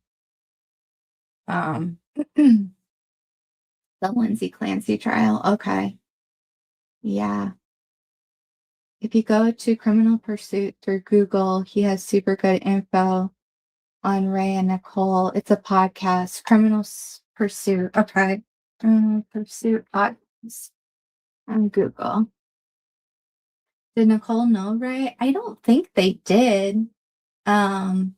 The Lindsay Clancy trial. Okay. Yeah. If you go to Criminal Pursuit through Google, he has super good info on Ray and Nicole. It's a podcast, Pursuit. Okay. Criminal Pursuit podcast on Google. Did Nicole know Ray? I don't think they did. Um,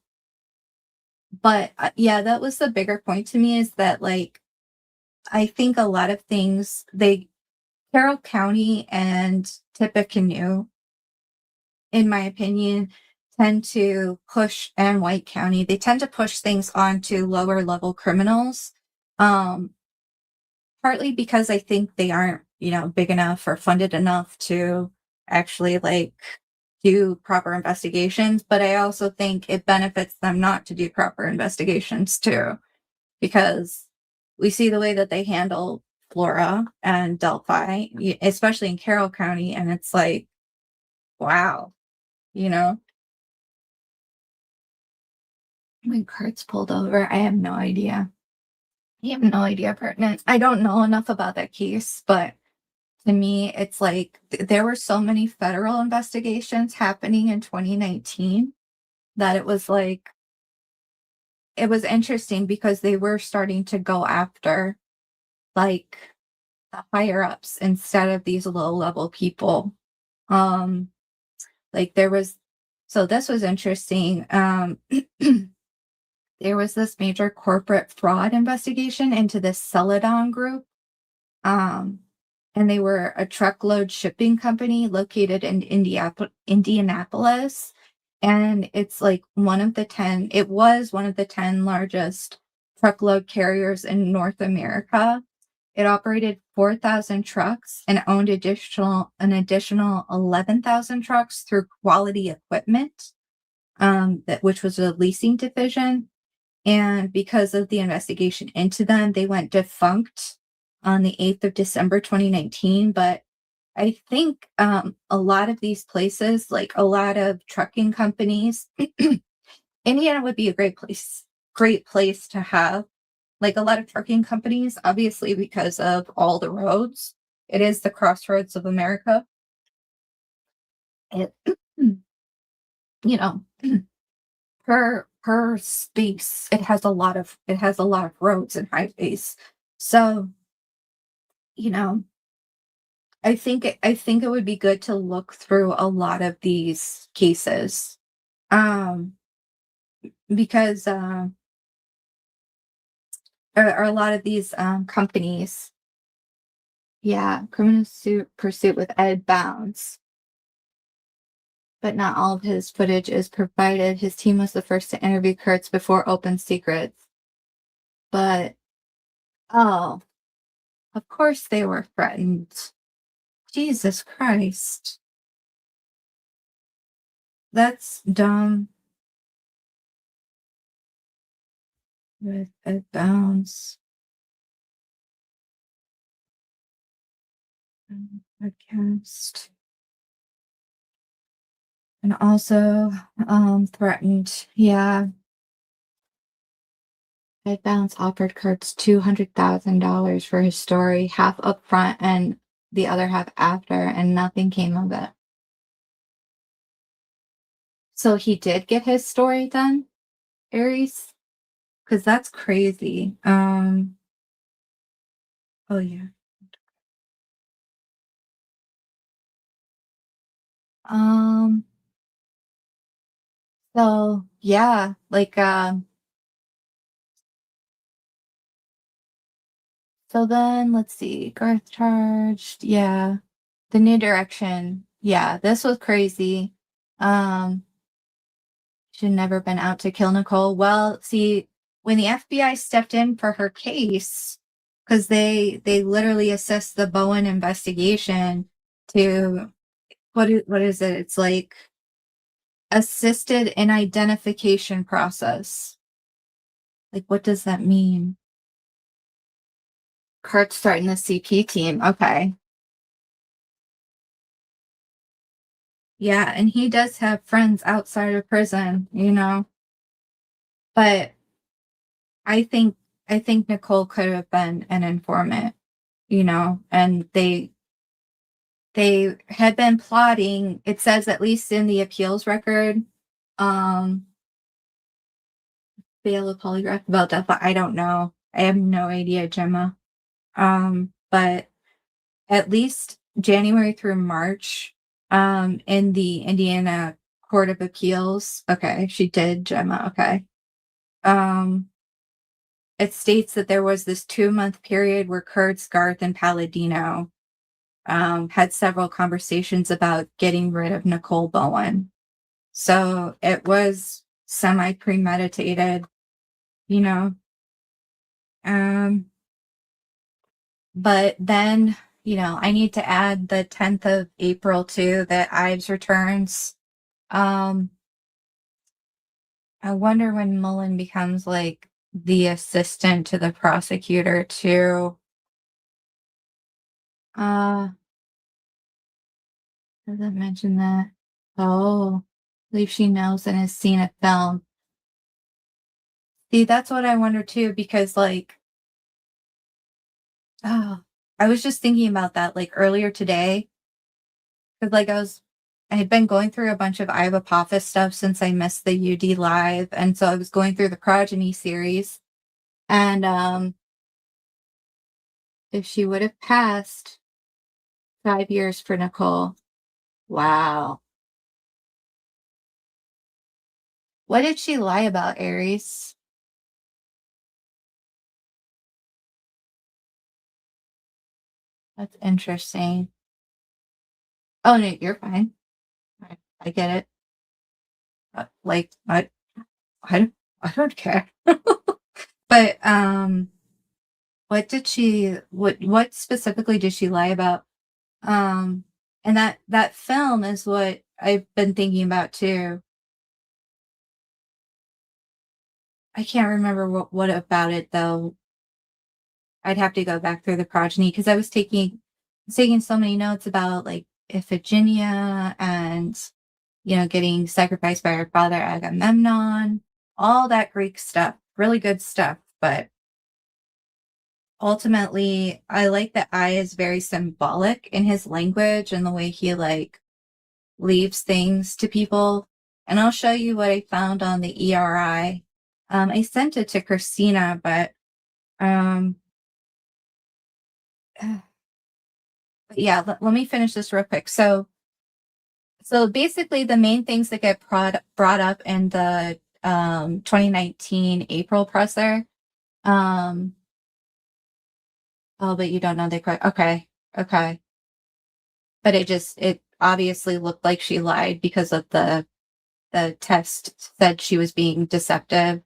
but yeah, that was the bigger point to me is that like I think a lot of things Carroll County and Tippecanoe, in my opinion, tend to push, and White County, they tend to push things onto lower level criminals. Um, Partly because I think they aren't, big enough or funded enough to actually like do proper investigations, but I also think it benefits them not to do proper investigations too, because we see the way that they handle Flora and Delphi, especially in Carroll County, and it's like, wow, you know. When Kurt's pulled over, I have no idea. I have no idea, pertinent. I don't know enough about that case, but to me, it's like there were so many federal investigations happening in 2019 that it was like, it was interesting because they were starting to go after like the higher ups instead of these low level people. Um, like there was, so this was interesting. There was this major corporate fraud investigation into this Celadon group. Um, and they were a truckload shipping company located in Indianapolis. And it's like it was one of the 10 largest truckload carriers in North America. It operated 4,000 trucks and owned an additional 11,000 trucks through Quality Equipment, which was a leasing division. And because of the investigation into them, they went defunct on the 8th of December 2019. But I think a lot of these places, like a lot of trucking companies, Indiana would be a great place to have like a lot of trucking companies, obviously, because of all the roads. It is the crossroads of America. It, you know, per space, it has a lot of roads and highways. So, you know, I think it would be good to look through a lot of these cases. Um, because or a lot of these companies, yeah, criminal pursuit with Ed Bounds, but not all of his footage is provided. His team was the first to interview Kurtz before Open Secrets. But, oh, of course they were threatened. Jesus Christ. That's dumb. With Ed Bounds. Podcast. And also threatened. Yeah. Ed Bounds offered Kurtz $200,000 for his story, half up front and the other half after, and nothing came of it. So he did get his story done, Aries? Because that's crazy. Oh yeah. Um, so yeah, like so then let's see, Garth charged, yeah. The New Direction. Yeah, this was crazy. Um, should never been out to kill Nicole. Well, see, when the FBI stepped in for her case, because they literally assessed the Bowen investigation to what is it? It's like assisted in identification process. Like, what does that mean? Kurt's starting the CP team. Okay. Yeah, and he does have friends outside of prison, you know. But I think I think Nicole could have been an informant, you know, and they had been plotting, it says at least in the appeals record, um, fail a polygraph about Delphi. I don't know. I have no idea, Gemma. But at least January through March, in the Indiana Court of Appeals. Okay, she did, Gemma. Okay. Um, it states that there was this 2-month period where Kurtz, Garth, and Palladino had several conversations about getting rid of Nicole Bowen. So it was semi premeditated, you know. Um, but then, you know, I need to add the 10th of April too, that Ives returns. Um, I wonder when Mullen becomes like the assistant to the prosecutor too. Doesn't mention that. Oh, I believe she knows and has seen a film. See, that's what I wonder too, because like, oh, I was just thinking about that like earlier today. Because like I had been going through a bunch of Iva Apophis stuff since I missed the UD live. And so I was going through the Progeny series. And if she would have passed 5 years for Nicole, wow. What did she lie about, Aries? That's interesting. Oh no, you're fine. I get it. Like I don't I don't care. But what specifically did she lie about? Um and that film is what I've been thinking about too. I can't remember what about it though. I'd have to go back through the progeny because I was taking so many notes about like Iphigenia and you know getting sacrificed by her father Agamemnon, all that Greek stuff, really good stuff. But ultimately, I like that I is very symbolic in his language and the way he like leaves things to people. And I'll show you what I found on the ERI. I sent it to Christina, but um, yeah, let me finish this real quick. So basically, the main things that get brought up in the 2019 April presser. Um, oh, but you don't know the correct. Okay, okay. But it obviously looked like she lied because of the test said she was being deceptive.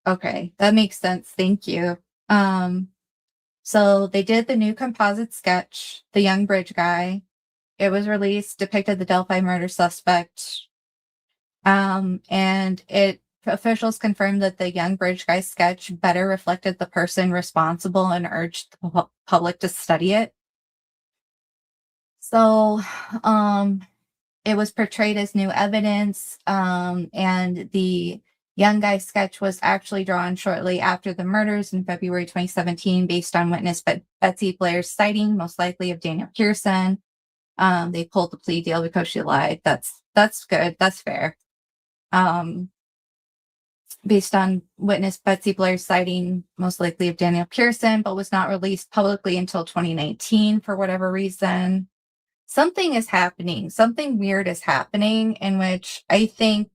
Okay, that makes sense. Thank you. Um, so they did the new composite sketch, The Young Bridge Guy. It was released, depicted the Delphi murder suspect. And it officials confirmed that the Young Bridge Guy sketch better reflected the person responsible and urged the public to study it. So, it was portrayed as new evidence, and the young guy sketch was actually drawn shortly after the murders in February 2017 based on witness Betsy Blair's sighting, most likely of Daniel Pearson. They pulled the plea deal because she lied. That's good. That's fair. Based on witness Betsy Blair's sighting, most likely of Daniel Pearson, but was not released publicly until 2019 for whatever reason. Something is happening. Something weird is happening in which I think,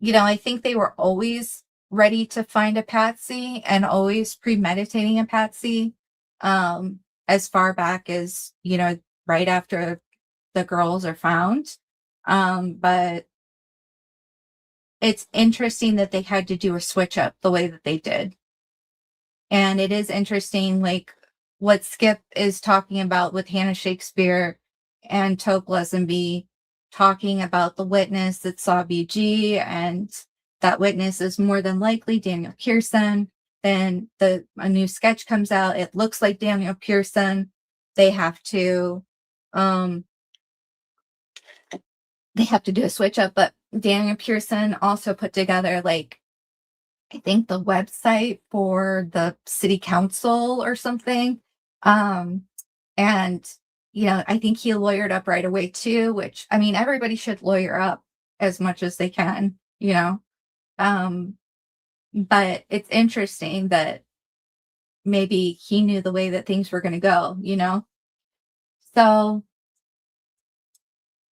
I think they were always ready to find a patsy and always premeditating a patsy, as far back as, right after the girls are found. But it's interesting that they had to do a switch up the way that they did. And it is interesting, like what Skip is talking about with Hannah Shakespeare and Tope Lesenby talking about the witness that saw BG, and that witness is more than likely Daniel Pearson. Then a new sketch comes out. It looks like Daniel Pearson. They have to do a switch up, but Daniel Pearson also put together I think the website for the city council or something. And, I think he lawyered up right away too, which, I mean, everybody should lawyer up as much as they can, Um, but it's interesting that maybe he knew the way that things were going to go. So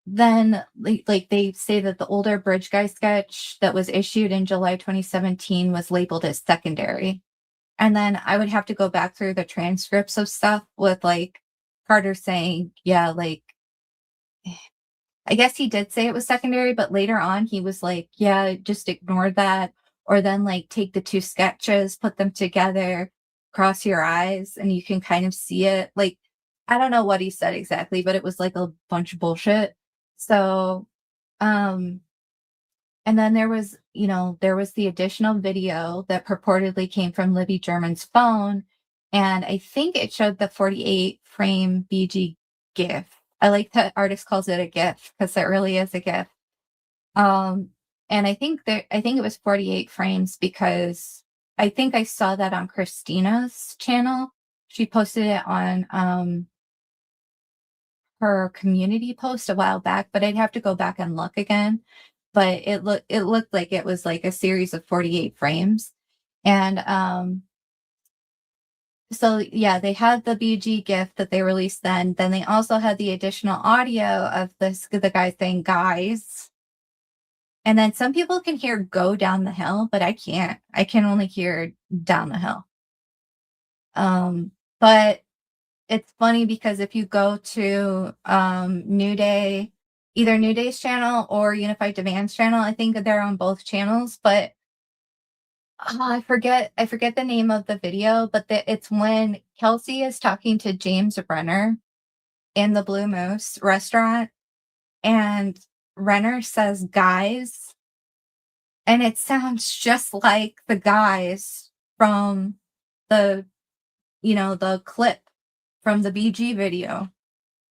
then, like they say that the older Bridge Guy sketch that was issued in July 2017 was labeled as secondary. And then I would have to go back through the transcripts of stuff with Carter saying, yeah, I guess he did say it was secondary, but later on he was like, yeah, just ignore that. Or then take the two sketches, put them together, cross your eyes, and you can kind of see it. I don't know what he said exactly, but it was like a bunch of bullshit. So, um, and then there was the additional video that purportedly came from Libby German's phone. And I think it showed the 48 frame BG GIF. I like that artist calls it a GIF because it really is a GIF. And I think it was 48 frames because I think I saw that on Christina's channel. She posted it on her community post a while back, but I'd have to go back and look again. But it looked like it was like a series of 48 frames. And so yeah, they had the BG GIF that they released then. Then they also had the additional audio of the guy saying guys. And then some people can hear go down the hill, but I can't. I can only hear down the hill. But it's funny because if you go to New Day, either New Day's channel or Unified Demand's channel, I think that they're on both channels, but I forget the name of the video, but it's when Kelsey is talking to James Renner in the Blue Moose restaurant, and Renner says guys, and it sounds just like the guys from the the clip from the BG video.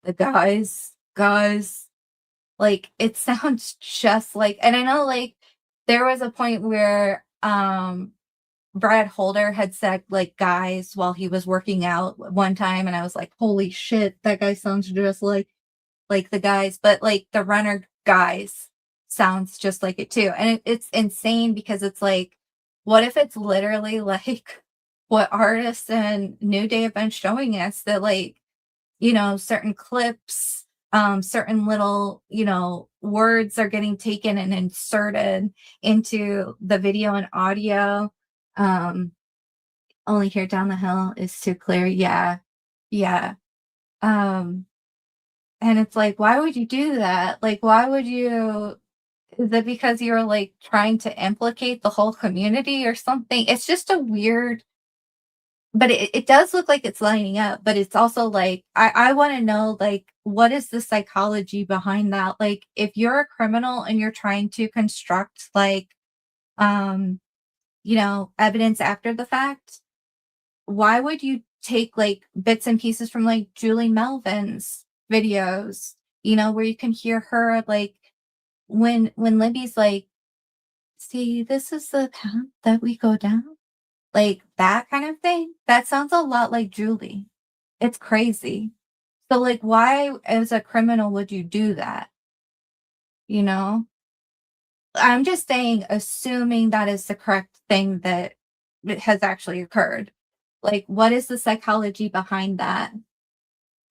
The guys, it sounds just like, and I know there was a point where Brad Holder had said guys while he was working out one time, and I was like, holy shit, that guy sounds just like the guys, but the Runner guys sounds just like it too. And it's insane because it's what if it's literally what artists and New Day have been showing us, that certain clips, certain little, words are getting taken and inserted into the video and audio. Um, only here down the hill is too clear. Yeah. Yeah. Um, and it's like, why would you do that? Like, why would you? Is it because you're like trying to implicate the whole community or something? It's just a weird, but it does look like it's lining up, but it's also like, I want to know, like, what is the psychology behind that? Like, if you're a criminal and you're trying to construct, like, um, evidence after the fact, why would you take like bits and pieces from like Julie Melvin's videos, where you can hear her like when Libby's like, see, this is the path that we go down. Like that kind of thing. That sounds a lot like Julie. It's crazy. So like why as a criminal would you do that? You know? I'm just saying assuming that is the correct thing that has actually occurred. Like what is the psychology behind that?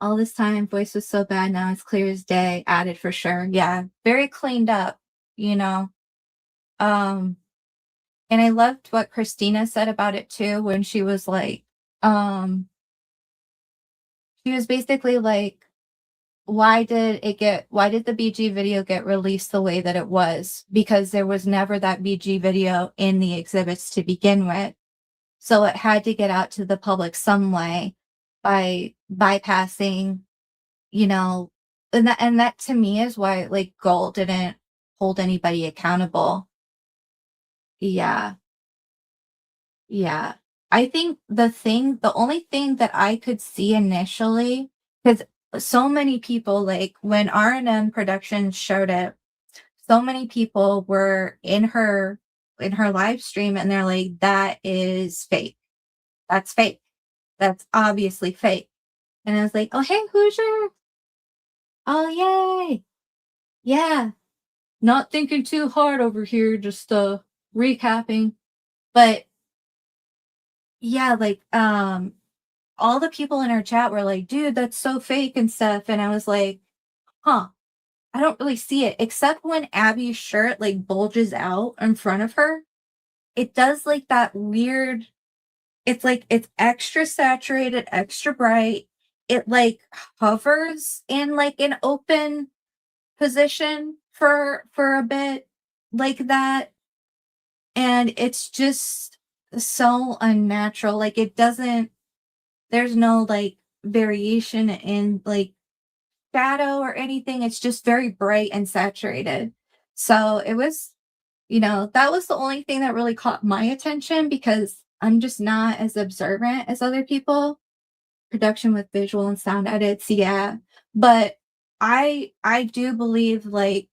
All this time voice was so bad, now it's clear as day, added for sure. Yeah, very cleaned up, you know. Um and I loved what Christina said about it too when she was like, um she was basically like, why did the BG video get released the way that it was? Because there was never that BG video in the exhibits to begin with. So it had to get out to the public some way by bypassing, you know, and that to me is why like Gold didn't hold anybody accountable. Yeah. Yeah. I think the only thing that I could see initially, because so many people, like when R&M Productions showed it, so many people were in her live stream and they're like, that is fake. That's fake. That's obviously fake. And I was like, oh hey, Hoosier. Oh yay. Yeah. Not thinking too hard over here, just recapping. But yeah, like all the people in our chat were like, dude, that's so fake and stuff. And I was like, huh, I don't really see it. Except when Abby's shirt like bulges out in front of her. It does like that weird, it's like it's extra saturated, extra bright. It like hovers in like an open position for a bit like that. And it's just so unnatural. Like it doesn't, there's no like variation in like shadow or anything. It's just very bright and saturated. So it was, that was the only thing that really caught my attention because I'm just not as observant as other people. Production with visual and sound edits, yeah. But I do believe like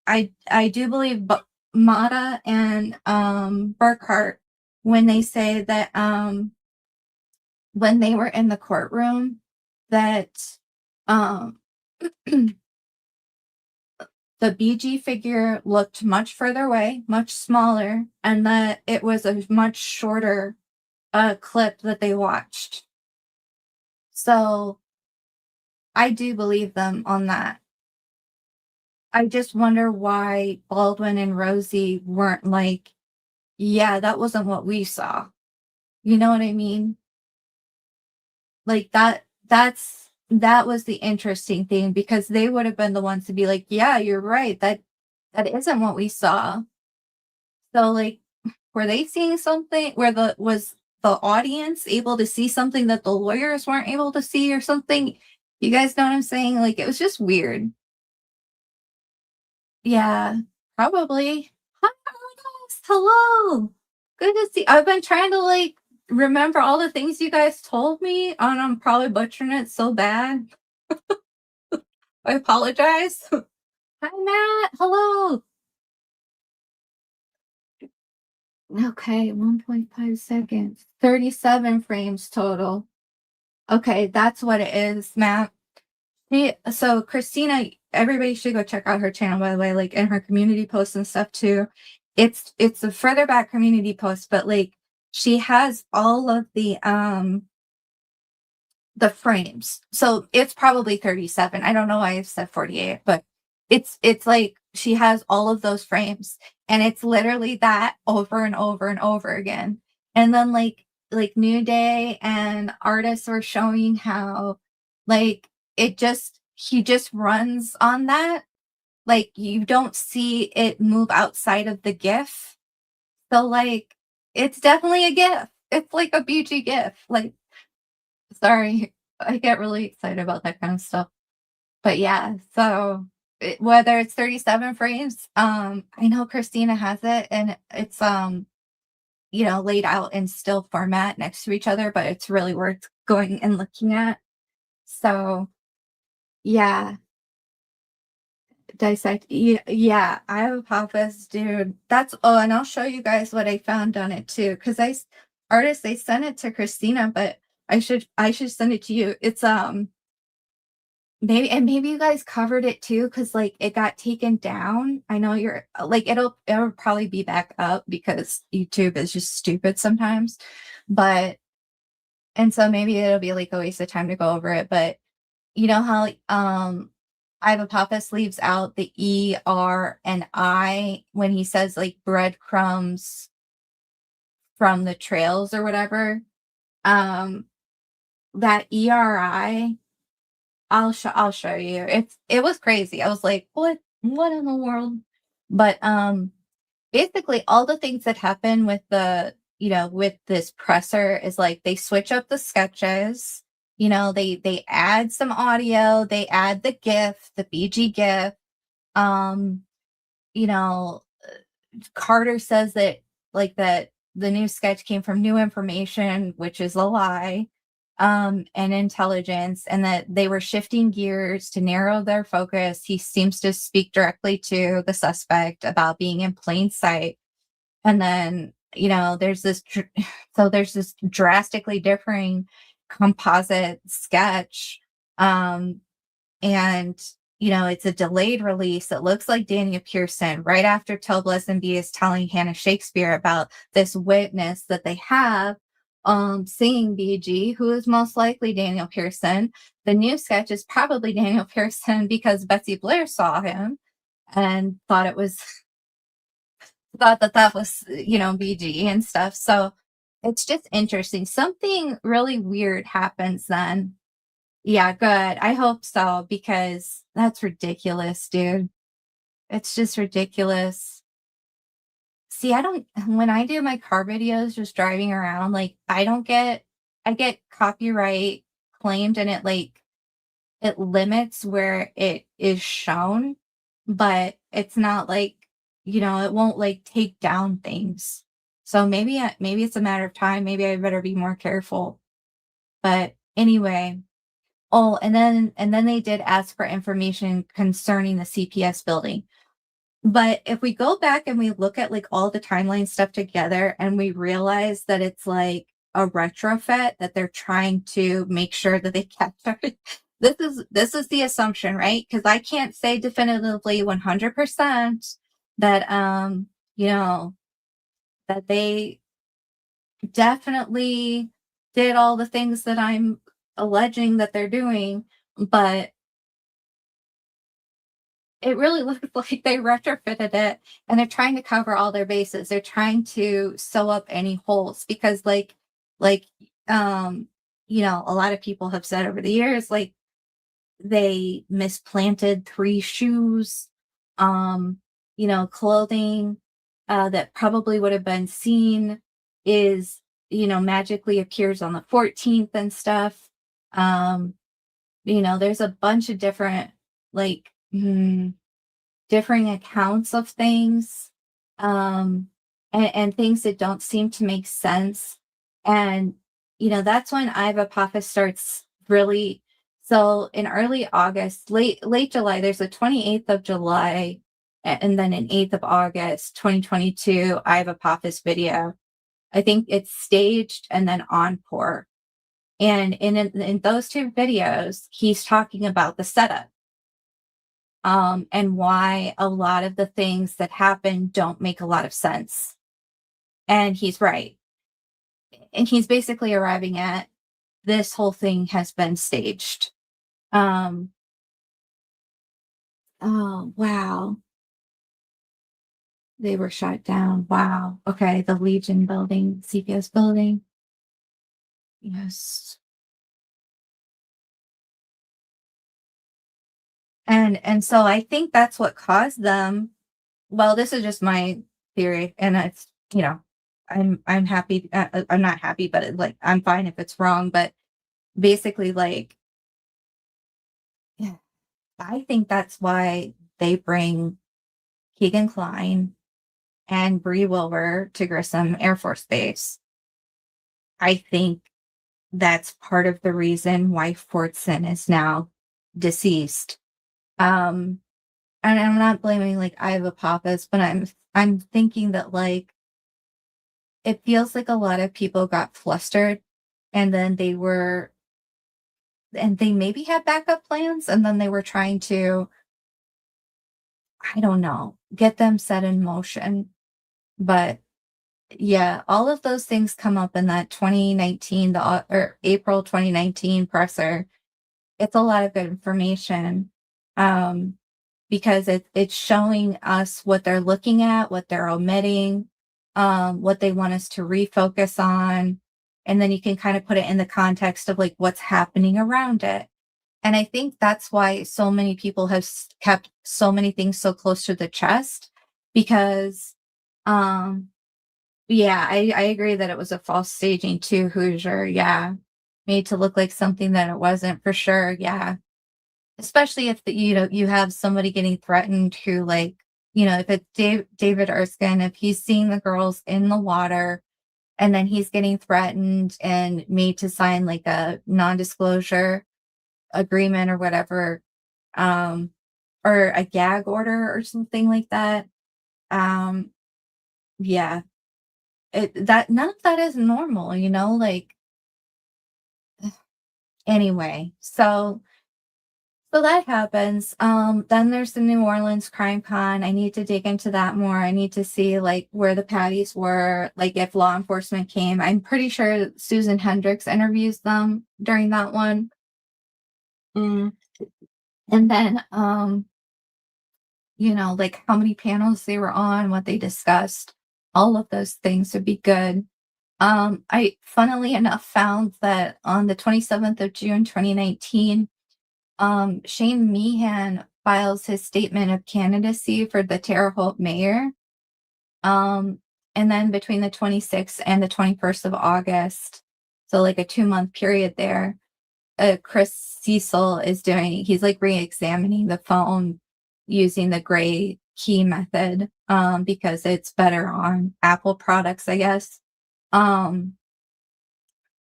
I do believe Mata and Burkhart when they say that when they were in the courtroom that um the BG figure looked much further away, much smaller, and that it was a much shorter clip that they watched. So I do believe them on that. I just wonder why Baldwin and Rosie weren't like, yeah, that wasn't what we saw. You know what I mean? Like that was the interesting thing because they would have been the ones to be like, yeah, you're right. That isn't what we saw. So like were they seeing something where was the audience able to see something that the lawyers weren't able to see or something? You guys know what I'm saying? Like it was just weird. Yeah, probably. Hi, Ernest. Hello. Good to see. I've been trying to like remember all the things you guys told me, and I'm probably butchering it so bad. I apologize. Hi, Matt. Hello. Okay, 1.5 seconds. 37 frames total. Okay, that's what it is, Matt. So Christina, everybody should go check out her channel, by the way, like in her community posts and stuff too. It's a further back community post, but like she has all of the frames. So it's probably 37. I don't know why I said 48, but it's like she has all of those frames, and it's literally that over and over and over again. And then New Day and artists were showing how like it just he just runs on that. Like you don't see it move outside of the GIF. So like it's definitely a GIF. It's like a BG GIF. Like sorry, I get really excited about that kind of stuff. But yeah, so whether it's 37 frames, I know Christina has it and it's laid out in still format next to each other, but it's really worth going and looking at. So yeah, dissect. Yeah, yeah, I have a Papa's, dude. That's and I'll show you guys what I found on it too, because artists they sent it to Christina, but I should send it to you. It's maybe you guys covered it too, because like it got taken down. I know you're like it'll probably be back up because YouTube is just stupid sometimes. But and so maybe it'll be like a waste of time to go over it. But you know how Iva Pappas leaves out the E, R, and I when he says like breadcrumbs from the trails or whatever. Um that ERI I'll show you. It was crazy. I was like, "What in the world?" But, basically all the things that happen with with this presser is, like, they switch up the sketches, they add some audio, they add the GIF, the BG GIF, um, you know, Carter says that the new sketch came from new information, which is a lie, and intelligence, and that they were shifting gears to narrow their focus. He seems to speak directly to the suspect about being in plain sight. And then, there's this drastically differing composite sketch. Um, and it's a delayed release. It looks like Daniel Pearson right after Till Blessenby is telling Hannah Shakespeare about this witness that they have seeing BG, who is most likely Daniel Pearson. The new sketch is probably Daniel Pearson because Betsy Blair saw him and thought that was BG and stuff. So it's just interesting. Something really weird happens then. Yeah, good. I hope so because that's ridiculous, dude. It's just ridiculous. See, I don't when I do my car videos just driving around, like I get copyright claimed and it limits where it is shown, but it's not like, it won't like take down things. So maybe it's a matter of time. Maybe I better be more careful. But anyway, oh, and then they did ask for information concerning the CPS building. But if we go back and we look at like all the timeline stuff together and we realize that it's like a retrofit that they're trying to make sure that they capture this is the assumption, right? Because I can't say definitively 100% that that they definitely did all the things that I'm alleging that they're doing, but it really looks like they retrofitted it and they're trying to cover all their bases. They're trying to sew up any holes because like um a lot of people have said over the years like they misplanted 3 shoes, clothing that probably would have been seen is magically appears on the 14th and stuff. Um there's a bunch of different like differing accounts of things, um, and things that don't seem to make sense. And, that's when Iva Pappas starts really. So in early August, late July, there's a 28th of July, and then an 8th of August, 2022, Iva Pappas video. I think it's staged and then encore. And in those two videos, he's talking about the setup and why a lot of the things that happen don't make a lot of sense. And he's right. And he's basically arriving at this whole thing has been staged. Um, Oh, wow. They were shut down. Wow. Okay. The Legion building, CPS building. Yes. And so I think that's what caused them. Well, this is just my theory, and it's, I'm happy. I'm not happy, but like I'm fine if it's wrong. But basically, like, yeah, I think that's why they bring Keegan Klein and Bree Wilbur to Grissom Air Force Base. I think that's part of the reason why Fortson is now deceased. Um, and I'm not blaming like Iva Papas, but I'm thinking that like it feels like a lot of people got flustered and then they maybe had backup plans and then they were trying to, I don't know, get them set in motion. But yeah, all of those things come up in that 2019, or April 2019 presser. It's a lot of good information. Um, because it's showing us what they're looking at, what they're omitting, what they want us to refocus on. And then you can kind of put it in the context of like what's happening around it. And I think that's why so many people have kept so many things so close to the chest because, um, yeah, I agree that it was a false staging too, Hoosier. Yeah. Made to look like something that it wasn't for sure. Yeah. Especially if you have somebody getting threatened who like, if it's David Erskine, if he's seeing the girls in the water and then he's getting threatened and made to sign like a non-disclosure agreement or whatever, um, or a gag order or something like that. Um, yeah, that none of that is normal, like anyway. So that happens. Then there's the New Orleans Crime Con. I need to dig into that more. I need to see like where the patties were, like if law enforcement came. I'm pretty sure Susan Hendricks interviews them during that one. Mm. And then like how many panels they were on, what they discussed, all of those things would be good. I funnily enough found that on the 27th of June 2019, Shane Meehan files his statement of candidacy for the Terre Haute mayor. Um, and then between the 26th and the 21st of August, so like a 2-month period there, Chris Cecil he's like re-examining the phone using the gray key method, because it's better on Apple products, I guess. Um,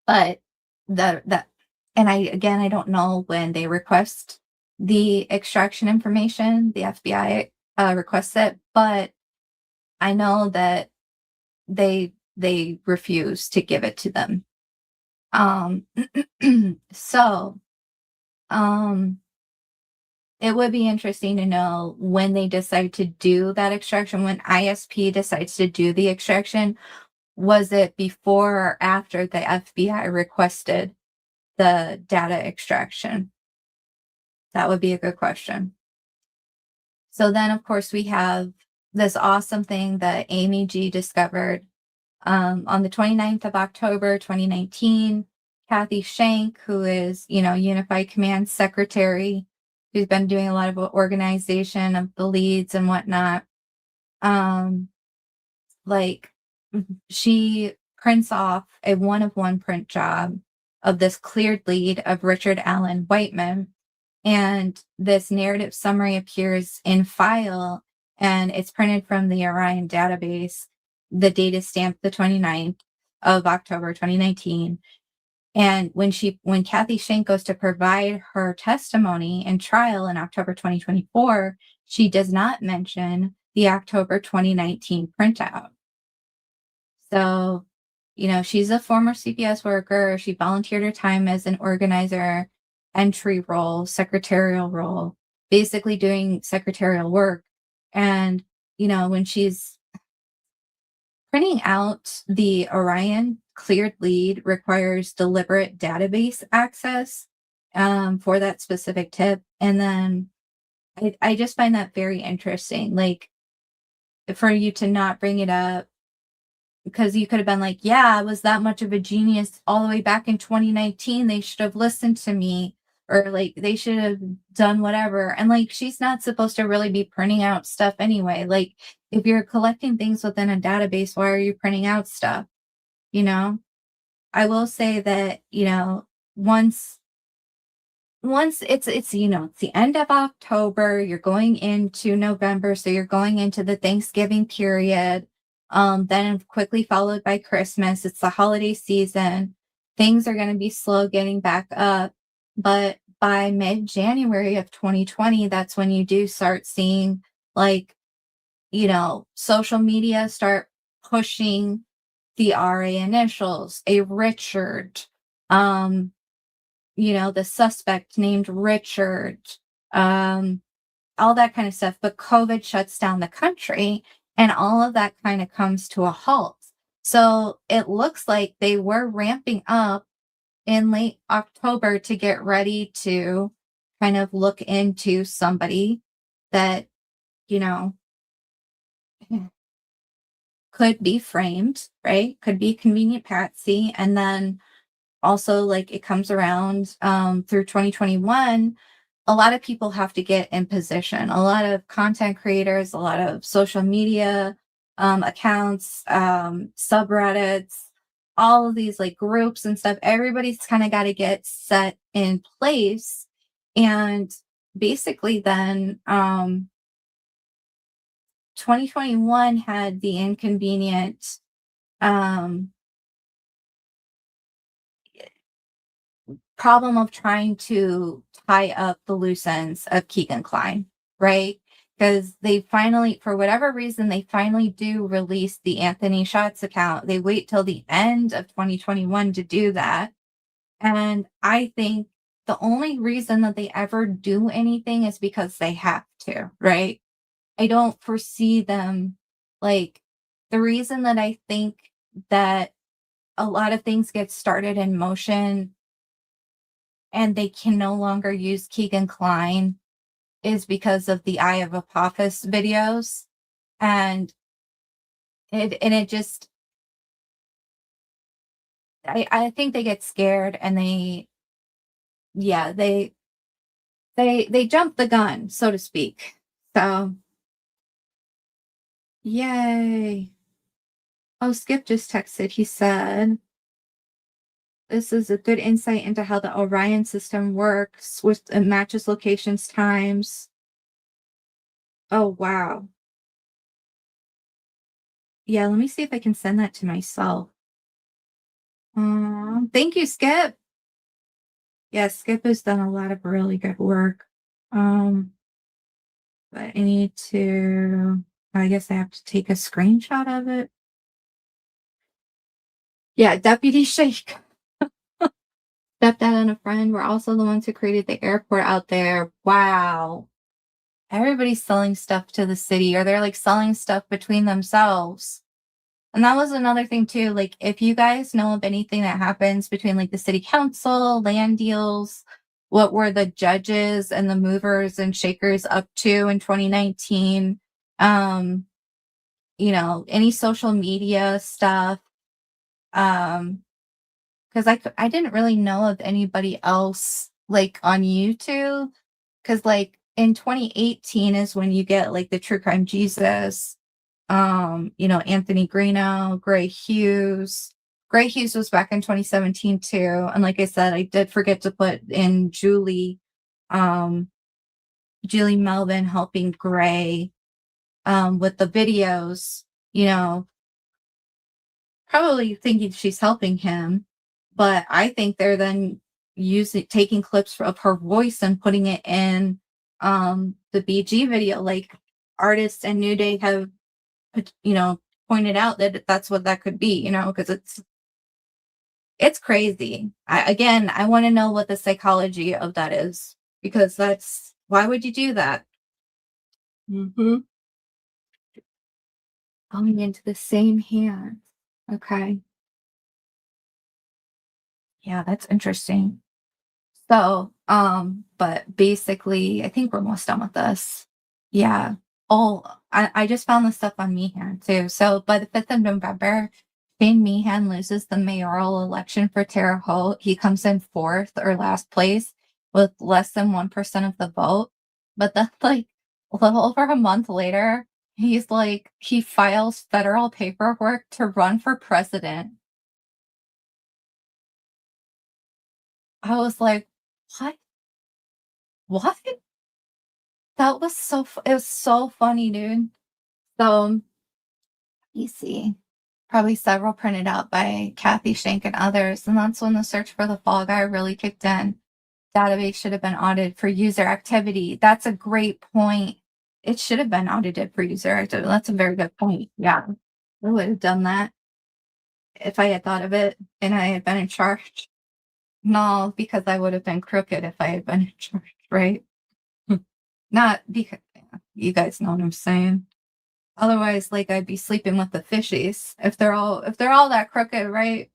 but that and I don't know when they request the extraction information, the FBI requests it, but I know that they refuse to give it to them. Um, so um, it would be interesting to know when they decide to do that extraction, when ISP decides to do the extraction. Was it before or after the FBI requested the data extraction? That would be a good question. So then, of course, we have this awesome thing that Amy G discovered on the 29th of October, 2019. Kathy Shank, who is, Unified Command Secretary, who's been doing a lot of organization of the leads and whatnot. Um, like she prints off a one-of-one print job of this cleared lead of Richard Allen Whiteman. And this narrative summary appears in file and it's printed from the Orion database. The date is stamped the 29th of October 2019. And when Kathy Shank goes to provide her testimony in trial in October 2024, she does not mention the October 2019 printout. So, she's a former CPS worker. She volunteered her time as an organizer, entry role, secretarial role, basically doing secretarial work. And, when she's printing out the Orion cleared lead requires deliberate database access for that specific tip. And then I just find that very interesting, like, for you to not bring it up because you could have been like, "Yeah, I was that much of a genius all the way back in 2019. They should have listened to me," or like, "They should have done whatever." And like, she's not supposed to really be printing out stuff anyway. Like, if you're collecting things within a database, why are you printing out stuff? You know? I will say that, once it's the end of October, you're going into November, so you're going into the Thanksgiving period, then quickly followed by Christmas. It's the holiday season. Things are going to be slow getting back up, but by mid-January of 2020, that's when you do start seeing, like, social media start pushing the RA initials, a Richard, um, the suspect named Richard, um, all that kind of stuff. But COVID shuts down the country and all of that kind of comes to a halt. So it looks like they were ramping up in late October to get ready to kind of look into somebody that, you know, could be framed, right? Could be convenient patsy. And then also, like, it comes around through 2021, a lot of people have to get in position. A lot of content creators, a lot of social media accounts, subreddits, all of these like groups and stuff. Everybody's kind of got to get set in place. And basically, then 2021 had the inconvenient um, problem of trying to tie up the loose ends of Keegan Klein, right? Because they finally, for whatever reason, they finally do release the Anthony Shots account. They wait till the end of 2021 to do that. And I think the only reason that they ever do anything is because they have to, right? I don't foresee them like the reason that I think that a lot of things get started in motion and they can no longer use Keegan Klein is because of the Eye of Apophis videos. And it just I think they get scared and yeah, they jump the gun, so to speak. So yay. Oh, Skip just texted. He said, this is a good insight into how the Orion system works with it matches locations, times. Oh wow. Yeah, let me see if I can send that to myself. Thank you, Skip. Yeah, Skip has done a lot of really good work. Um, but I need to, I guess I have to take a screenshot of it. Yeah, Deputy Shake, stepdad and a friend were also the ones who created the airport out there. Wow. Everybody's selling stuff to the city, or they're like selling stuff between themselves. And that was another thing too. Like, if you guys know of anything that happens between like the city council, land deals, what were the judges and the movers and shakers up to in 2019? Um, any social media stuff. Because I didn't really know of anybody else like on YouTube. Because like in 2018 is when you get like the True Crime Jesus, Anthony Greeno, Gray Hughes. Gray Hughes was back in 2017 too. And like I said, I did forget to put in um, Julie Melvin helping Gray with the videos, you know, probably thinking she's helping him. But I think they're then taking clips of her voice and putting it in the BG video. Like, artists and New Day have pointed out that that's what that could be, because it's crazy. I want to know what the psychology of that is, because that's why would you do that? Mm-hmm. Going into the same hand. Okay. Yeah, that's interesting. So, But basically, I think we're almost done with this. Yeah. Oh, I just found this stuff on Meehan too. So by the 5th of November, Shane Meehan loses the mayoral election for Terre Haute. He comes in fourth or last place with less than 1% of the vote. But then, like, a little over a month later, he files federal paperwork to run for president. I was like, what? What? That was it was so funny, dude. So, you see, probably several printed out by Kathy Shank and others, and that's when the search for the fall guy really kicked in. Database should have been audited for user activity. That's a great point. It should have been audited for user activity. That's a very good point. Yeah, I would have done that if I had thought of it and I had been in charge. No, because I would have been crooked if I had been in charge, right? Not because you guys know what I'm saying. Otherwise, like, I'd be sleeping with the fishies. If they're all that crooked, right?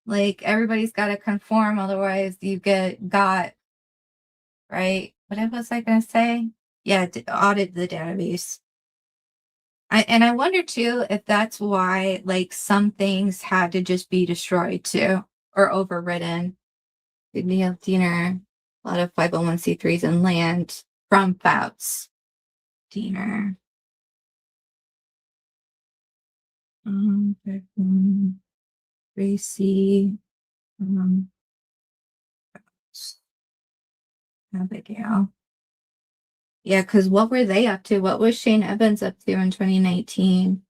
Like, everybody's gotta conform, otherwise you get got, right? What was I gonna say? Yeah, audit the database. I wonder too if that's why, like, some things had to just be destroyed too, or overridden. Neil Diener, a lot of 501c3s and land from Fouts. Diener. Tracy, um, Abigail. Yeah, because what were they up to? What was Shane Evans up to in 2019?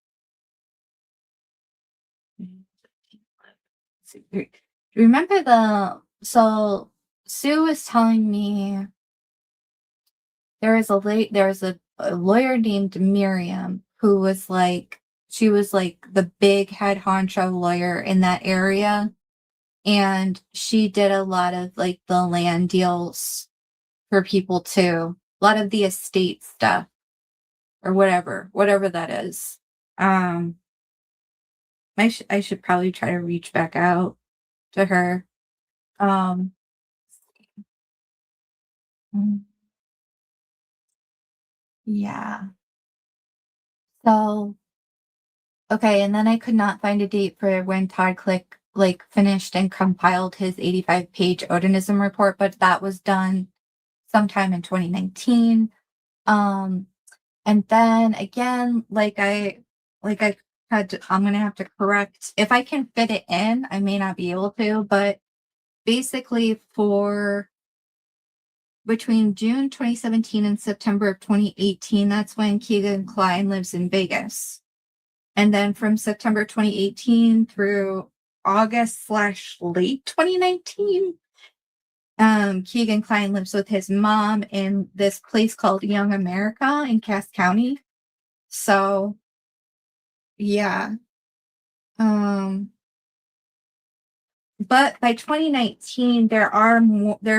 Remember so Sue was telling me there was a lawyer named Miriam who was like, she was like the big head honcho lawyer in that area. And she did a lot of like the land deals for people too. A lot of the estate stuff or whatever that is. I should probably try to reach back out to her. Um, mm, yeah. So, okay, and then I could not find a date for when Todd Click like finished and compiled his 85-page Odinism report, but that was done sometime in 2019. And then again, like I I'm gonna have to correct if I can fit it in. I may not be able to, but basically for between June 2017 and September of 2018, that's when Keegan Klein lives in Vegas. And then from September 2018 through August slash late 2019, Keegan Klein lives with his mom in this place called Young America in Cass County. So yeah. Um, but by 2019, there are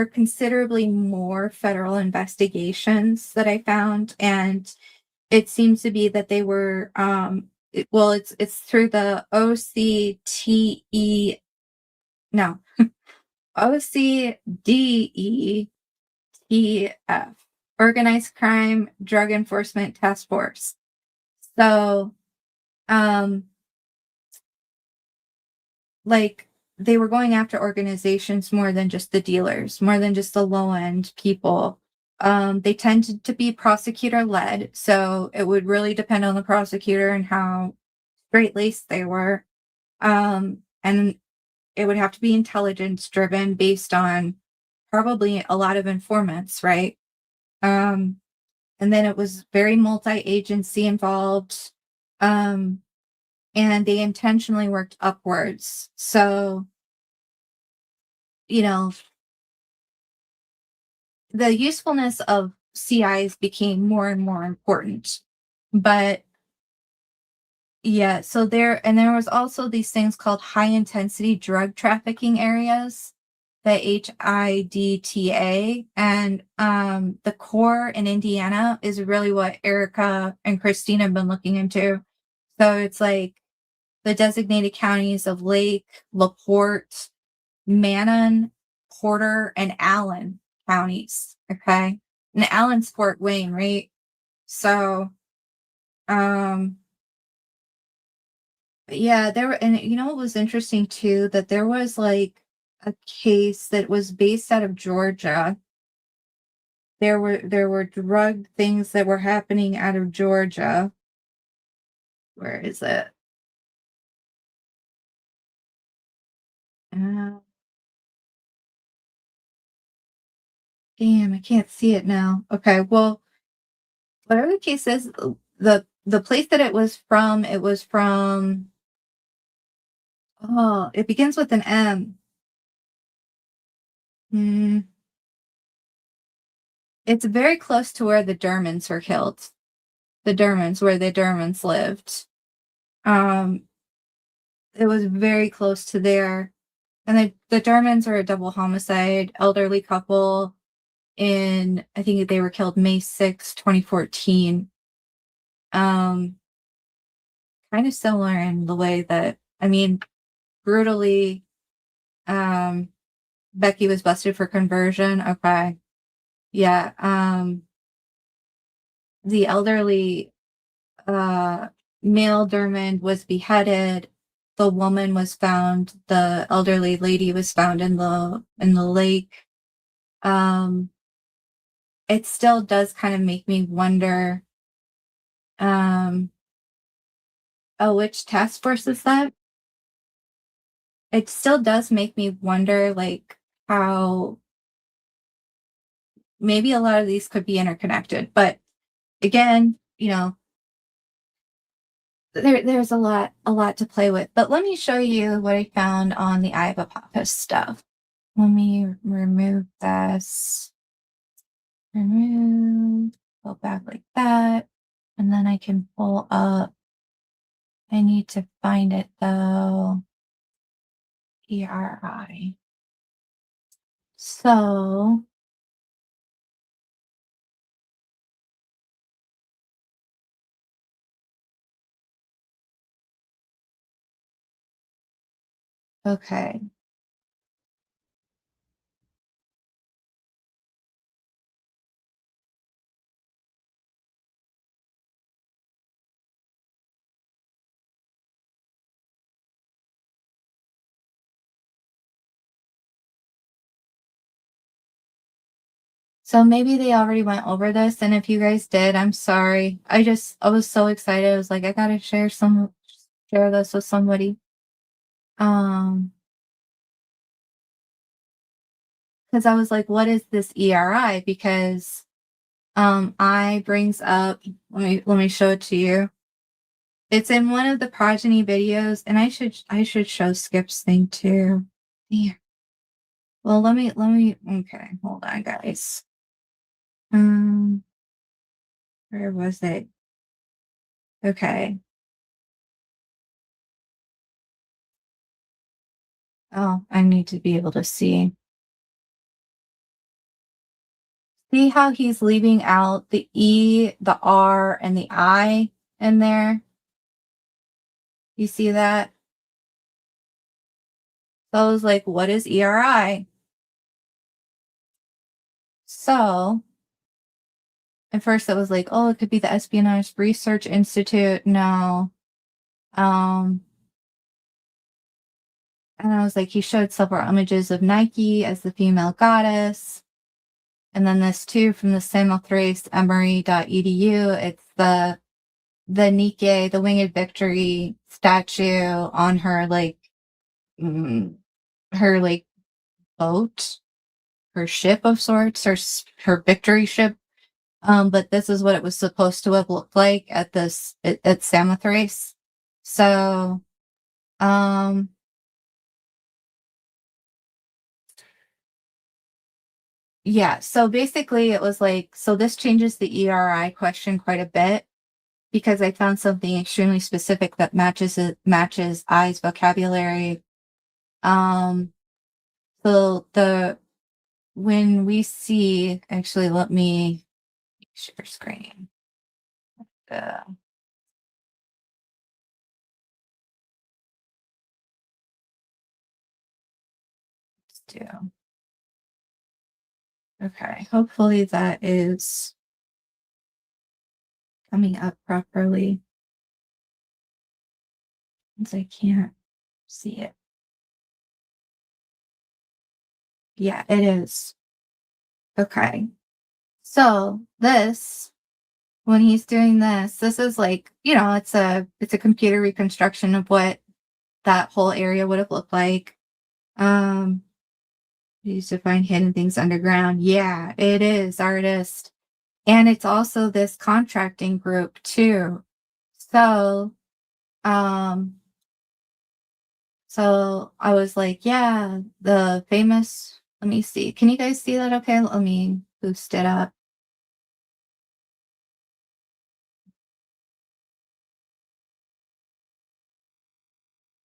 considerably more federal investigations that I found, and it seems to be that they were it's through the OCTE no OCDETF, Organized Crime Drug Enforcement Task Force. So like they were going after organizations more than just the dealers, more than just the low end people. They tended to be prosecutor led, so it would really depend on the prosecutor and how straight laced they were. And it would have to be intelligence driven based on probably a lot of informants, right? And then it was very multi agency involved. And they intentionally worked upwards. So, you know, the usefulness of CIs became more and more important. But yeah, so there was also these things called high intensity drug trafficking areas, the HIDTA, and the core in Indiana is really what Erica and Christine have been looking into. So it's like the designated counties of Lake, LaPorte, Manon, Porter, and Allen. counties. Okay. And Allen's Fort Wayne, right? So, um, yeah, there were, and you know what was interesting too, that there was like a case that was based out of Georgia. There were drug things that were happening out of Georgia. Where is it? Uh, Damn, I can't see it now. Okay, well, whatever the case is, the place that it was from. Oh, it begins with an M. Hmm, it's very close to where the Dermans were killed. The Dermans, where the Dermans lived. Um, it was very close to there. And the Dermans are a double homicide, elderly couple. In I think they were killed May 6th, 2014. Um, kind of similar in the way that, I mean, brutally, um, Becky was busted for conversion. Okay. Yeah. The elderly uh male Dermond was beheaded. The woman was found, the elderly lady was found in the lake. Um, it still does kind of make me wonder, um, oh, which task force is that? It still does make me wonder, like, how maybe a lot of these could be interconnected. But again, there's a lot to play with. But let me show you what I found on the Iva Pappas stuff. Let me remove this. Remove. Go back like that. And then I can pull up. I need to find it though. ERI. So, okay. So maybe they already went over this, and if you guys did, I'm sorry. I was so excited. I was like, I gotta share this with somebody. Um, because I was like, what is this ERI? Because I brings up, let me show it to you. It's in one of the progeny videos, and I should show Skip's thing too. Yeah. Well, let me okay, hold on guys. Um, where was it? Okay. Oh, I need to be able to see. See how he's leaving out the E, the R, and the I in there? You see that? So I was like, what is ERI? So at first it was like, oh, it could be the Espionage Research Institute. No. Um, and I was like, he showed several images of Nike as the female goddess. And then this too from the Samothrace Emory.edu. It's the Nike, the Winged Victory statue on her mm, her boat, her ship of sorts, her victory ship. But this is what it was supposed to have looked like at Samothrace. So, um, yeah. So basically, it was like, so this changes the ERI question quite a bit because I found something extremely specific that matches I's vocabulary. Um, so when we see, actually, let me share screen. Uh, let's do. Okay, hopefully that is coming up properly, since I can't see it. Yeah, it is. Okay. So this, when he's doing this, this is like, it's a computer reconstruction of what that whole area would have looked like. Um, used to find hidden things underground. Yeah, it is, artist. And it's also this contracting group too. So, um, so I was like, yeah, the famous, let me see. Can you guys see that okay? Let me boost it up.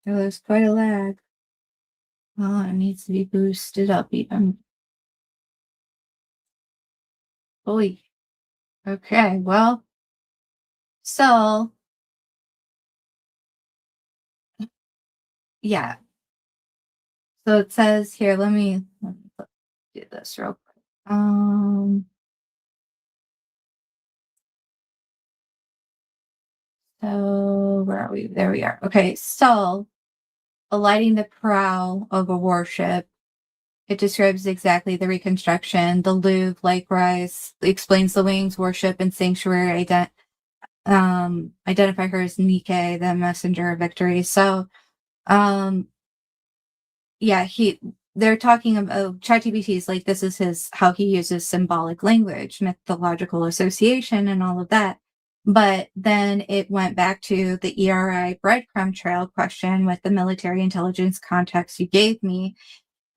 Oh, there's quite a lag. Oh, it needs to be boosted up even. Holy. Okay, well, so yeah. So it says here, let me do this real quick. So where are we? There we are. Okay, so alighting the prow of a warship. It describes exactly the reconstruction. The Louvre likewise explains the wings, warship, and sanctuary identify her as Nike, the messenger of victory. So, um, yeah, they're talking about ChatGPT is like this is how he uses symbolic language, mythological association, and all of that. But then it went back to the ERI breadcrumb trail question with the military intelligence context you gave me.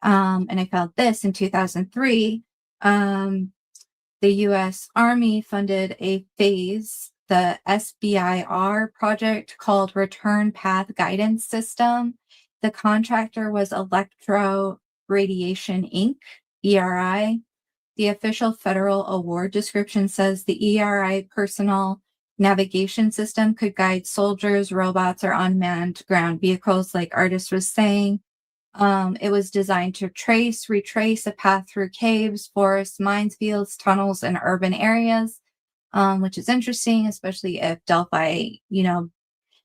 And I found this in 2003. The US Army funded a phase, the SBIR project called Return Path Guidance System. The contractor was Electro Radiation Inc., ERI. The official federal award description says the ERI personal navigation system could guide soldiers, robots, or unmanned ground vehicles, like Artist was saying. It was designed to retrace a path through caves, forests, minefields, tunnels, and urban areas, which is interesting, especially if Delphi,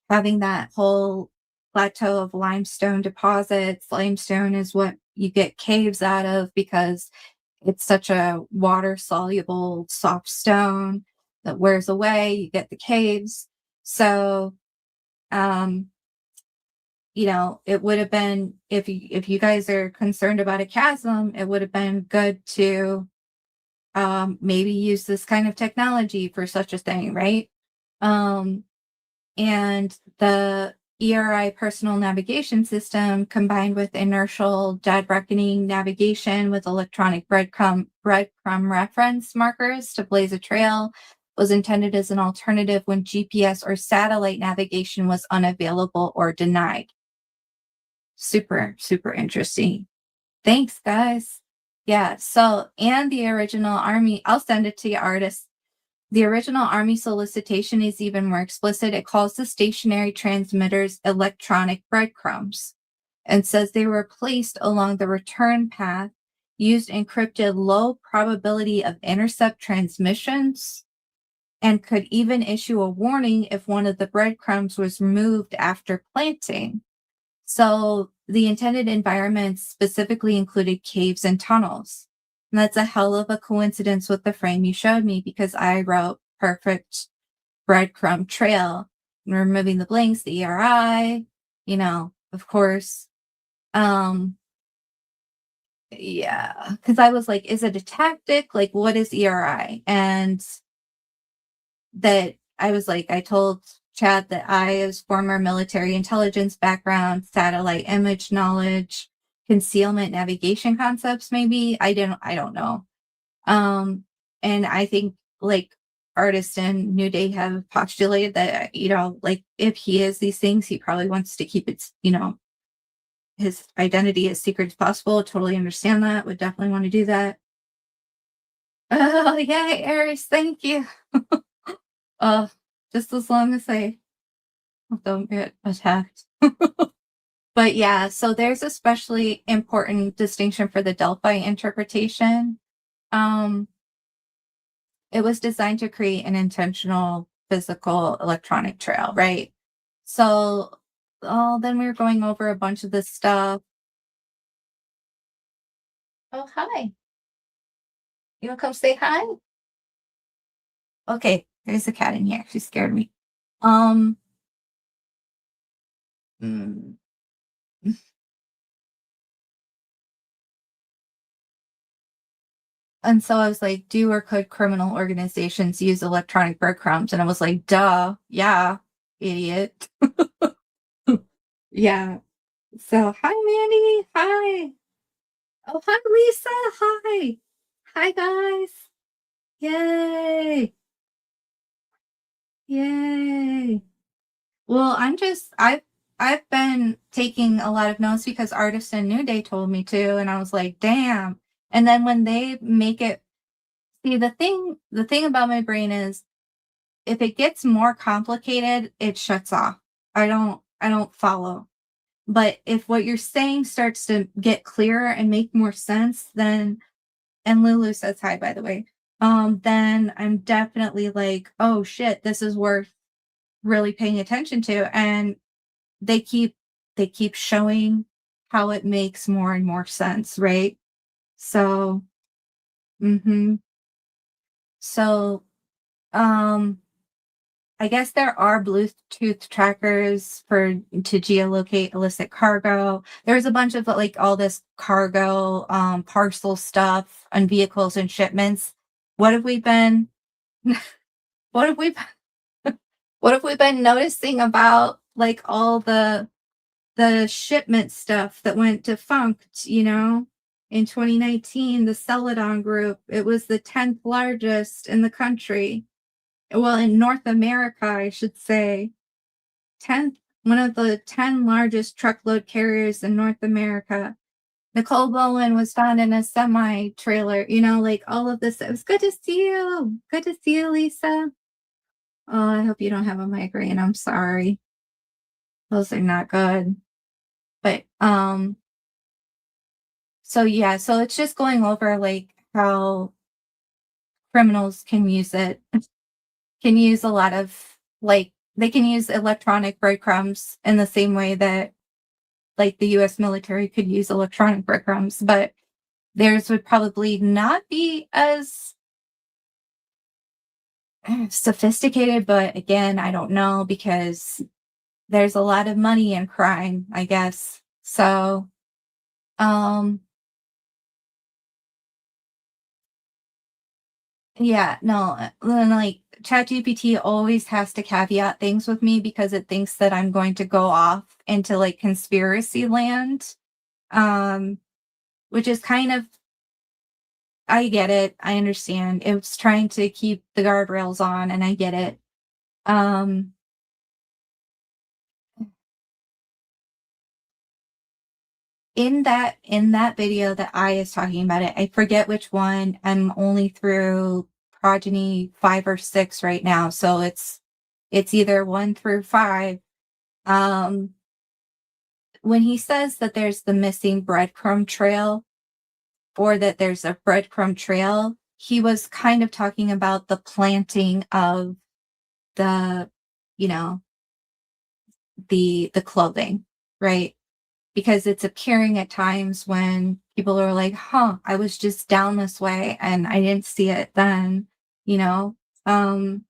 having that whole plateau of limestone deposits. Limestone is what you get caves out of because it's such a water soluble, soft stone that wears away. You get the caves. So, um, it would have been if you guys are concerned about a chasm, it would have been good to maybe use this kind of technology for such a thing, right? Um, and the ERI personal navigation system combined with inertial dead reckoning navigation with electronic breadcrumb reference markers to blaze a trail was intended as an alternative when GPS or satellite navigation was unavailable or denied. Super, super interesting. Thanks, guys. Yeah. So, and the original Army, I'll send it to you, artists. The original Army solicitation is even more explicit. It calls the stationary transmitters electronic breadcrumbs and says they were placed along the return path, used encrypted low probability of intercept transmissions, and could even issue a warning if one of the breadcrumbs was moved after planting. So the intended environments specifically included caves and tunnels. And that's a hell of a coincidence with the frame you showed me because I wrote perfect breadcrumb trail and removing the blinks, the ERI, of course. Yeah, because I was like, is it a tactic? Like, what is ERI? And that I was like, I told Chad that I, as former military intelligence background, satellite image knowledge, concealment navigation concepts, maybe. I don't know. And I think like artists in New Day have postulated that, like if he is these things, he probably wants to keep his identity as secret as possible. Totally understand that. Would definitely want to do that. Oh, yay, Aries, thank you. Uh, just as long as I don't get attacked. But yeah, so there's especially important distinction for the Delphi interpretation. Um, it was designed to create an intentional physical electronic trail, right? So, then we were going over a bunch of this stuff. Oh, hi. You wanna come say hi? Okay, there's a cat in here. She scared me. Um, mm, and so I was like, "Do or could criminal organizations use electronic breadcrumbs?" And I was like, "Duh, yeah, idiot." Yeah. So, hi, Mandy. Hi. Oh, hi, Lisa. Hi. Hi, guys. Yay. Yay. Well, I've been taking a lot of notes because Artisan New Day told me to, and I was like, damn. And then when they make it, see, the thing about my brain is if it gets more complicated, it shuts off. I don't follow. But if what you're saying starts to get clearer and make more sense, then, and Lulu says hi, by the way, then I'm definitely like, oh shit, this is worth really paying attention to. And they keep they keep showing how it makes more and more sense, right? So, mhm. So, um, I guess there are Bluetooth trackers for to geolocate illicit cargo. There's a bunch of like all this cargo, parcel stuff on vehicles and shipments. What have we been what have we what have we been noticing about like all the shipment stuff that went defunct, in 2019, the Celadon Group, it was the 10th largest in the country. Well, in North America, I should say. 10th, one of the 10 largest truckload carriers in North America. Nicole Bowen was found in a semi trailer, like all of this. It was good to see you. Good to see you, Lisa. Oh, I hope you don't have a migraine. I'm sorry. Those are not good. But so yeah, so it's just going over like how criminals can use it, can use a lot of like they can use electronic breadcrumbs in the same way that like the US military could use electronic breadcrumbs, but theirs would probably not be as sophisticated, but again, I don't know because there's a lot of money in crime, I guess. So, um yeah, no, then, like, ChatGPT always has to caveat things with me because it thinks that I'm going to go off into, like, conspiracy land, um, which is kind of I get it, I understand. It's trying to keep the guardrails on, and I get it. Um, in that video that I is talking about it, I forget which one, I'm only through Progeny 5 or 6 right now, so it's either 1 through 5. Um, when he says that there's the missing breadcrumb trail or that there's a breadcrumb trail, he was kind of talking about the planting of the, you know, the clothing, right? Because it's appearing at times when people are like, huh, I was just down this way and I didn't see it then, you know? Um,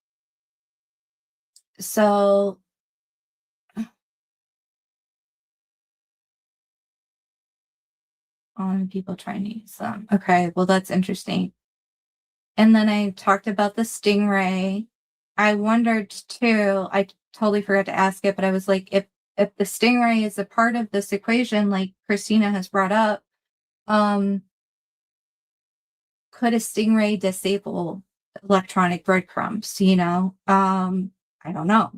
so on people trying to use them. Okay, well that's interesting. And then I talked about the stingray. I wondered too, I totally forgot to ask it, but I was like, if the stingray is a part of this equation, like Christina has brought up, um, could a stingray disable electronic breadcrumbs, I don't know.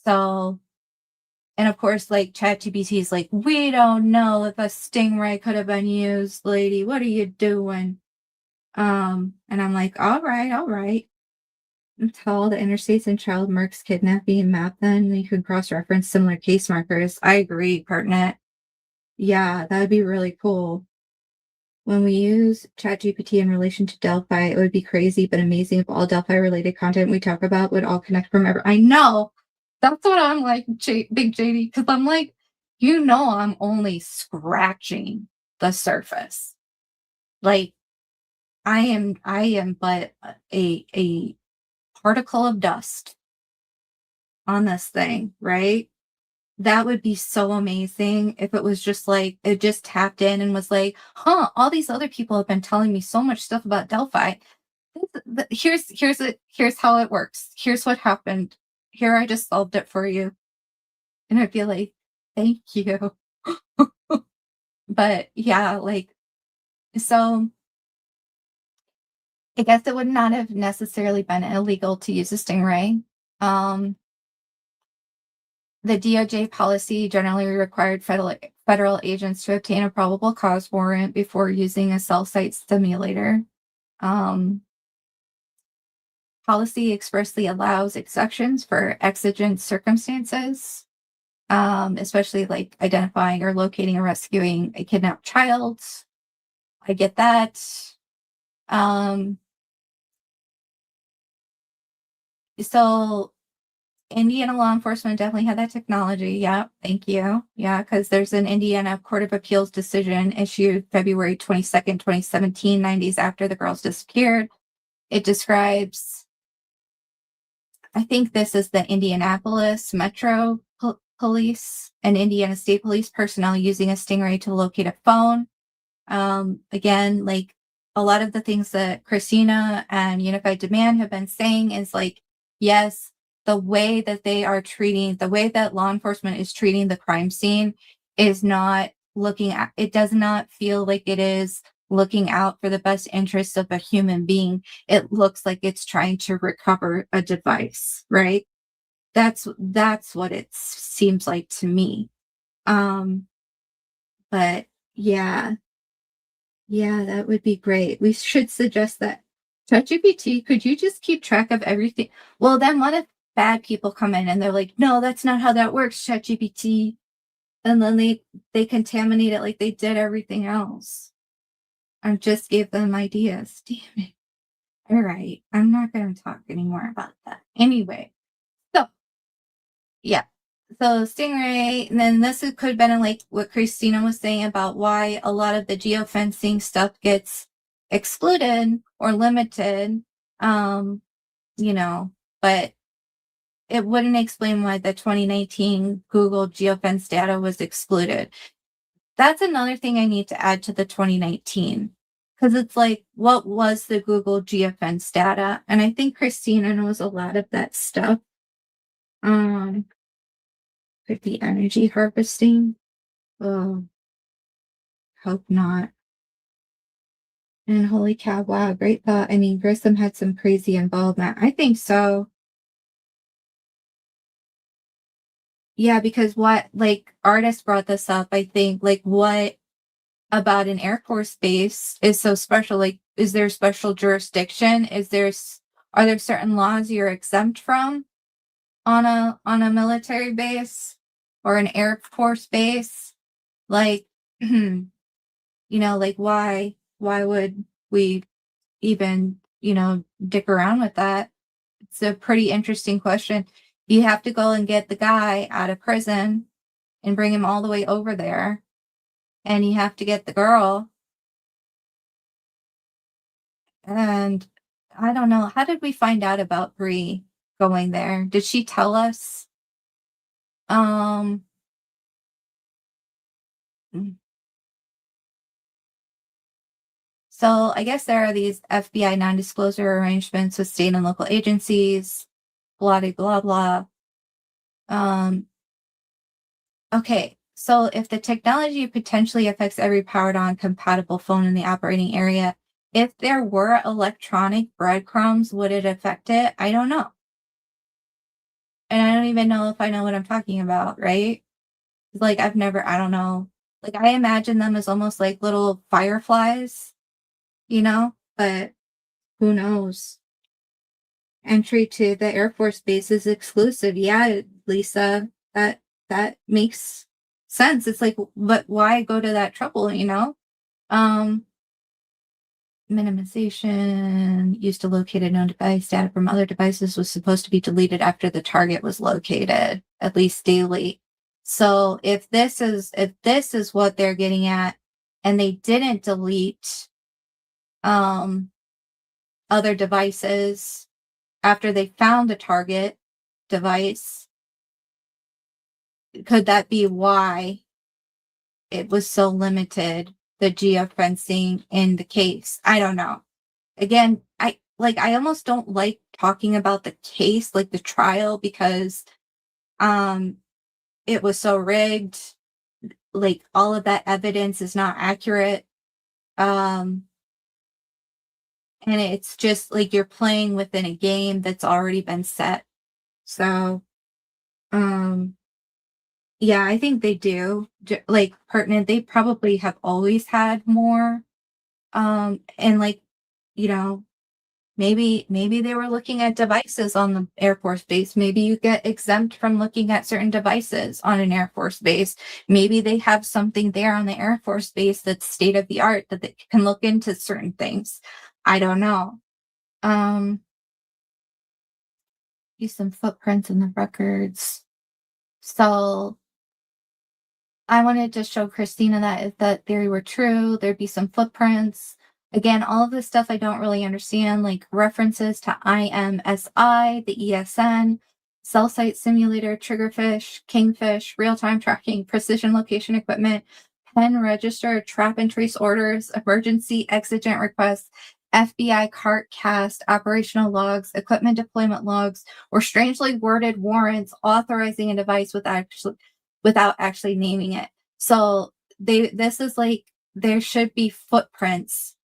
So, and of course, like ChatGPT is like, we don't know if a stingray could have been used, lady. What are you doing? And I'm like, all right, all right. Tell the interstates and child murks kidnapping and map then you can cross-reference similar case markers. I agree, Pertnet. Yeah, that'd be really cool. When we use ChatGPT in relation to Delphi, it would be crazy but amazing if all Delphi related content we talk about would all connect from ever. I know. That's what I'm like, Big JD, because I'm like, I'm only scratching the surface. Like I am but a particle of dust on this thing, right? That would be so amazing if it was just like it just tapped in and was like, huh, all these other people have been telling me so much stuff about Delphi. Here's how it works. Here's what happened. Here, I just solved it for you. And I'd be like, thank you. But yeah, like, so I guess it would not have necessarily been illegal to use a stingray. Um, the DOJ policy generally required federal agents to obtain a probable cause warrant before using a cell site simulator. Um, policy expressly allows exceptions for exigent circumstances, especially like identifying or locating or rescuing a kidnapped child. I get that. Um, so Indiana law enforcement definitely had that technology. Yeah, thank you. Yeah, because there's an Indiana Court of Appeals decision issued February 22nd, 2017, 9 days after the girls disappeared. It describes, I think this is the Indianapolis Metro Police and Indiana State Police personnel using a stingray to locate a phone. Again, like a lot of the things that Christina and Unified Demand have been saying is like, yes, the way that law enforcement is treating the crime scene is not it does not feel like it is looking out for the best interests of a human being. It looks like it's trying to recover a device, right? That's what it seems like to me. Um, but yeah, yeah, that would be great. We should suggest that. ChatGPT, could you just keep track of everything? Well, then what if bad people come in and they're like, no, that's not how that works, ChatGPT. And then they contaminate it like they did everything else. I just gave them ideas. Damn it. All right. I'm not going to talk anymore about that. Anyway, so yeah. So Stingray, and then this could have been like what Christina was saying about why a lot of the geofencing stuff gets excluded or limited. Um, but it wouldn't explain why the 2019 Google geofence data was excluded. That's another thing I need to add to the 2019. Because it's like, what was the Google geofence data? And I think Christina knows a lot of that stuff. Could be energy harvesting. Oh, hope not. And holy cow, wow, great thought. I mean, Grissom had some crazy involvement. I think so. Yeah, because what, like, artists brought this up, I think, like, what about an Air Force base is so special? Like, is there special jurisdiction? Are there certain laws you're exempt from on a military base or an Air Force base? Like, like why would we even, dick around with that? It's a pretty interesting question. You have to go and get the guy out of prison and bring him all the way over there. And you have to get the girl. And I don't know. How did we find out about Bree going there? Did she tell us? Um, mm. So I guess there are these FBI non-disclosure arrangements with state and local agencies, blah, blah, blah. Okay, so if the technology potentially affects every powered on compatible phone in the operating area, if there were electronic breadcrumbs, would it affect it? I don't know. And I don't even know if I know what I'm talking about, right? Like I don't know. Like I imagine them as almost like little fireflies, but who knows? Entry to the Air Force Base is exclusive. Yeah, Lisa, that makes sense. It's like, but why go to that trouble, minimization used to locate a known device. Data from other devices was supposed to be deleted after the target was located, at least daily. So if this is what they're getting at, and they didn't delete other devices after they found the target device, could that be why it was so limited, the geofencing in the case? I don't know. Again, I almost don't like talking about the case, like the trial, because it was so rigged. Like, all of that evidence is not accurate. Um and it's just like you're playing within a game that's already been set. So um yeah, I think they do like pertinent. They probably have always had more. And like, you know, maybe they were looking at devices on the Air Force Base. Maybe you get exempt from looking at certain devices on an Air Force Base. Maybe they have something there on the Air Force Base that's state of the art that they can look into certain things. I don't know. Use some footprints in the records. So I wanted to show Christina that if that theory were true, there'd be some footprints. Again, all of this stuff I don't really understand, like references to IMSI, the ESN, cell site simulator, triggerfish, kingfish, real-time tracking, precision location equipment, pen register, trap and trace orders, emergency exigent requests, FBI cart cast, operational logs, equipment deployment logs, or strangely worded warrants authorizing a device without actually naming it. So this is like, there should be footprints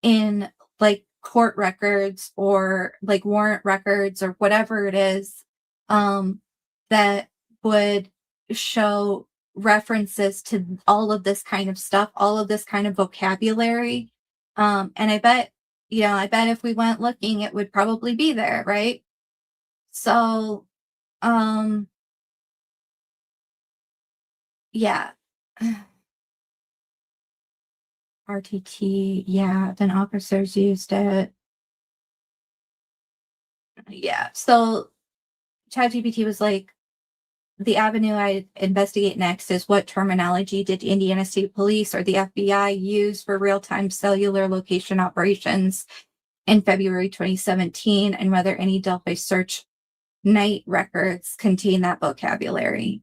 in like court records or like warrant records or whatever it is, that would show references to all of this kind of stuff, all of this kind of vocabulary. And I bet if we went looking, it would probably be there, right? So, um, yeah. RTT, yeah, then officers used it. Yeah. So ChatGPT was like, the avenue I investigate next is what terminology did Indiana State Police or the FBI use for real-time cellular location operations in February 2017, and whether any Delphi search night records contain that vocabulary.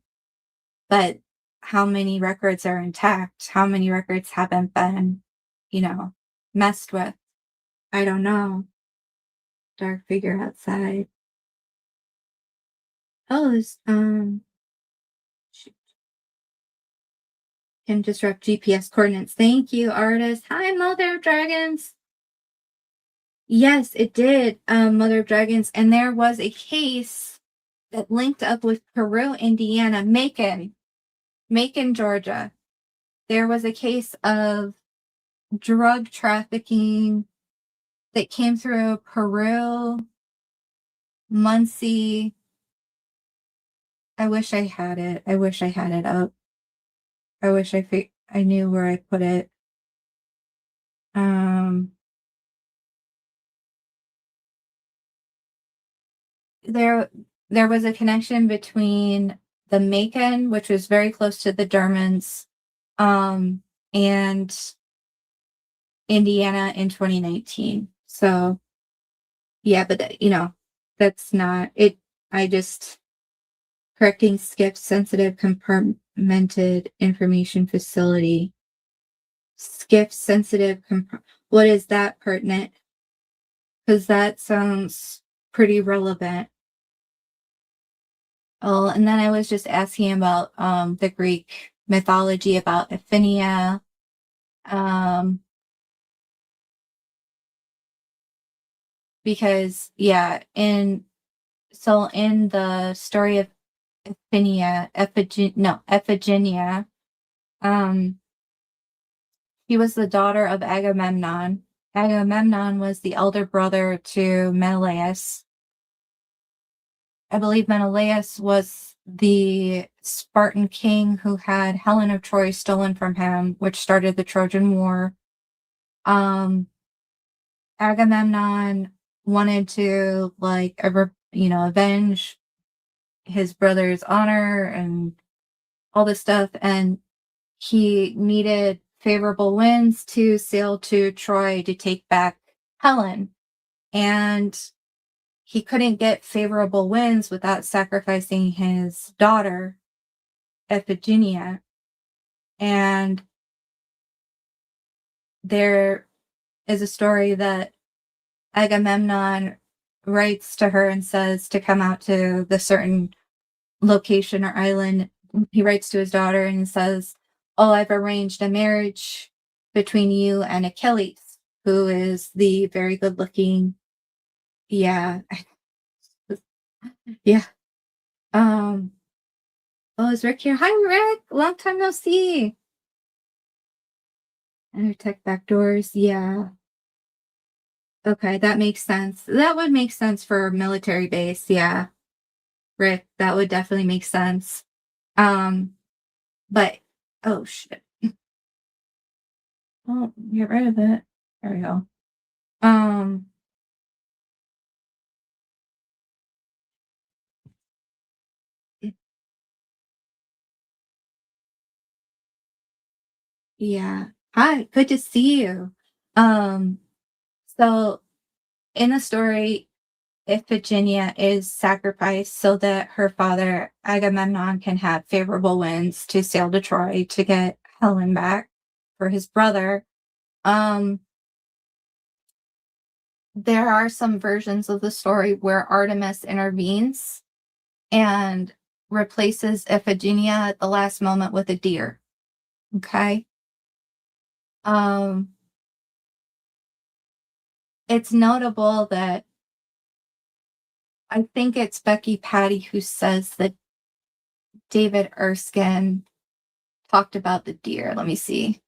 But how many records are intact? How many records haven't been, messed with? I don't know. Dark figure outside. Oh, this can disrupt GPS coordinates. Thank you, artist. Hi, Mother of Dragons. Yes, it did, Mother of Dragons. And there was a case that linked up with Peru, Indiana, Macon, Georgia. There was a case of drug trafficking that came through Peru, Muncie. I wish I had it. I wish I had it up. I wish I knew where I put it. There was a connection between the Macon, which was very close to the Germans, and Indiana in 2019. So yeah, but that's not it. I just correcting skip sensitive compartmented information facility. Skip sensitive what is that pertinent? Because that sounds pretty relevant. Oh, and then I was just asking about the Greek mythology about Athenia. Because in the story of Iphigenia, he was the daughter of Agamemnon. Agamemnon was the elder brother to Menelaus. I believe Menelaus was the Spartan king who had Helen of Troy stolen from him, which started the Trojan War. Agamemnon wanted to avenge his brother's honor and all this stuff, and he needed favorable winds to sail to Troy to take back Helen. And he couldn't get favorable winds without sacrificing his daughter, Iphigenia. And there is a story that Agamemnon writes to her and says to come out to the certain location or island. He writes to his daughter and says, "Oh, I've arranged a marriage between you and Achilles, who is the very good looking." Yeah. Yeah. Um, oh, is Rick here? Hi, Rick. Long time no see. And her tech backdoors. Yeah. Okay, that makes sense. That would make sense for a military base. Yeah. Rick, that would definitely make sense. Um, but oh shit. Well, get rid of it. There we go. Um, yeah. Hi, good to see you. Um, so in the story, Iphigenia is sacrificed so that her father Agamemnon can have favorable winds to sail to Troy to get Helen back for his brother. Um, there are some versions of the story where Artemis intervenes and replaces Iphigenia at the last moment with a deer. Okay. Um, it's notable that I think it's Becky Patty who says that David Erskine talked about the deer. Let me see.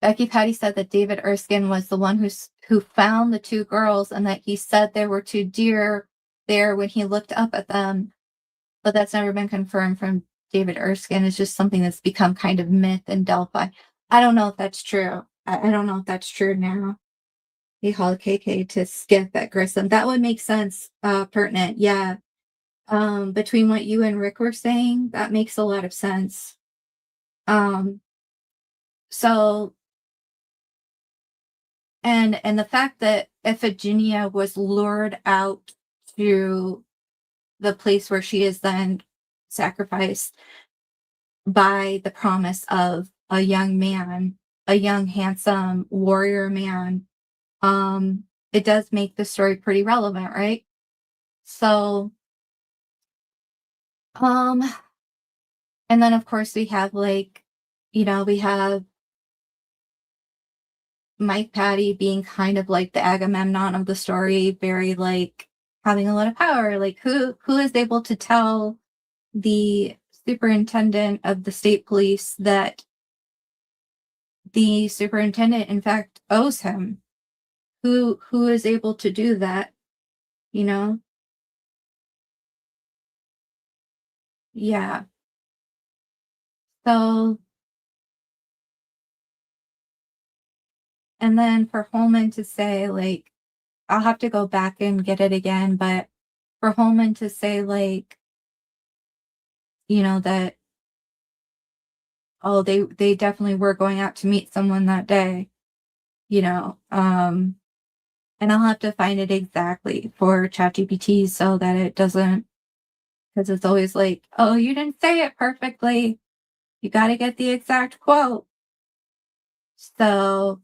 Becky Patty said that David Erskine was the one who found the two girls and that he said there were two deer there when he looked up at them, but that's never been confirmed from David Erskine. It's just something that's become kind of myth in Delphi. I don't know if that's true. I don't know if that's true now. He hauled KK to Skip at Grissom. That would make sense, pertinent. Yeah. Between what you and Rick were saying, that makes a lot of sense. Um, so and the fact that Iphigenia was lured out to the place where she is then sacrificed by the promise of a young man, a young, handsome warrior man, it does make the story pretty relevant, right? So, um, and then of course we have we have Mike Patty being kind of like the Agamemnon of the story, very like having a lot of power. Like who is able to tell the superintendent of the state police that the superintendent in fact owes him? Who is able to do that, you know? Yeah. So and then for Holman to say like I'll have to go back and get it again, but for Holman to say like, that oh they definitely were going out to meet someone that day, and I'll have to find it exactly for ChatGPT so that it doesn't, because it's always like, oh, you didn't say it perfectly. You got to get the exact quote. So,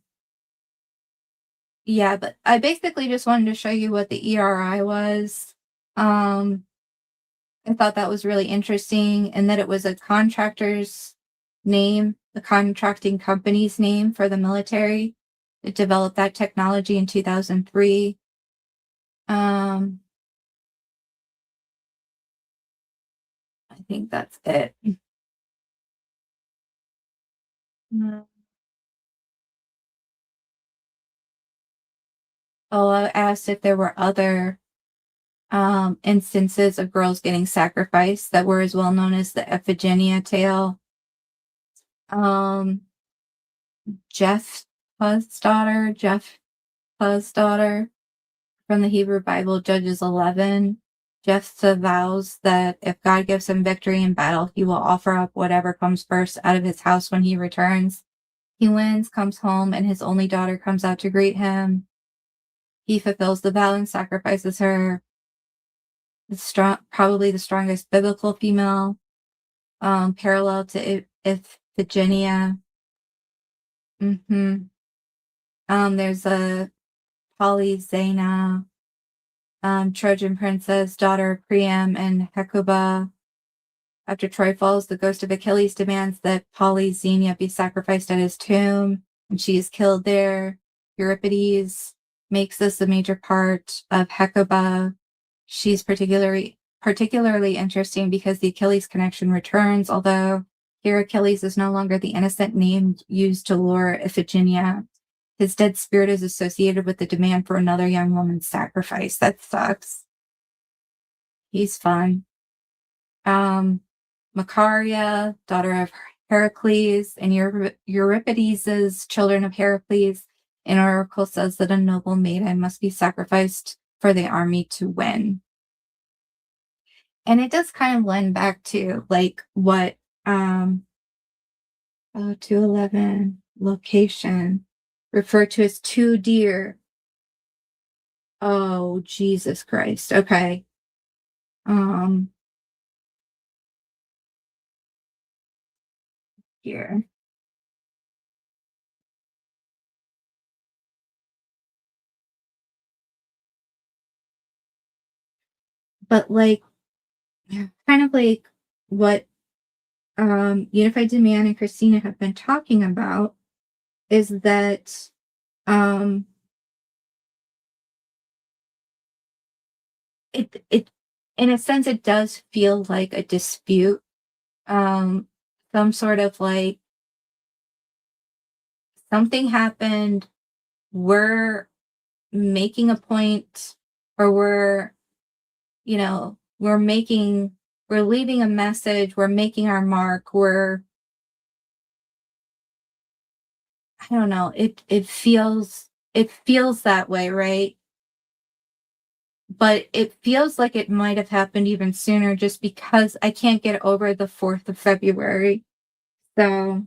yeah, but I basically just wanted to show you what the ERI was. I thought that was really interesting and that it was a contractor's name, the contracting company's name for the military. It developed that technology in 2003. I think that's it. Mm. Oh, I asked if there were other instances of girls getting sacrificed that were as well known as the Iphigenia tale. Um, Jeff's daughter, Jeff Jephthah's daughter from the Hebrew Bible, Judges 11. Jephthah vows that if God gives him victory in battle, he will offer up whatever comes first out of his house when he returns. He wins, comes home, and his only daughter comes out to greet him. He fulfills the vow and sacrifices her. Probably the strongest biblical female, parallel to Iphigenia. There's a Polyxena, Trojan princess, daughter of Priam and Hecuba. After Troy falls, the ghost of Achilles demands that Polyxena be sacrificed at his tomb, and she is killed there. Euripides makes this a major part of Hecuba. She's particularly interesting because the Achilles connection returns, although here Achilles is no longer the innocent name used to lure Iphigenia. His dead spirit is associated with the demand for another young woman's sacrifice. That sucks. He's fun. Macaria, daughter of Heracles, and Euripides' children of Heracles. An oracle says that a noble maiden must be sacrificed for the army to win. And it does kind of lend back to like what 211 location referred to as two deer. Oh, Jesus Christ. Okay. Here. But like kind of like what Unified Demand and Christina have been talking about is that it in a sense it does feel like a dispute, some sort of like something happened, we're making a point, or we're leaving a message, we're making our mark, I don't know, it feels that way, right? But it feels like it might have happened even sooner just because I can't get over the 4th of February. So,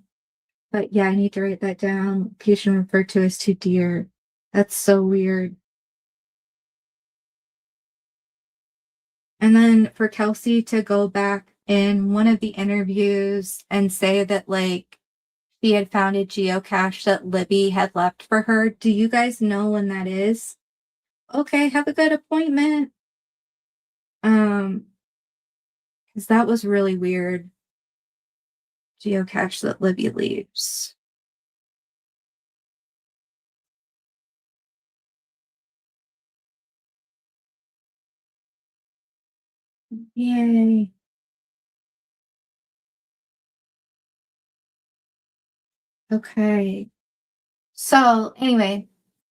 but yeah, I need to write that down. Location referred to as two deer. That's so weird. And then for Kelsey to go back in one of the interviews and say that like she had found a geocache that Libby had left for her. Do you guys know when that is? Okay, have a good appointment. Because that was really weird. Geocache that Libby leaves. Yay. Okay. So anyway,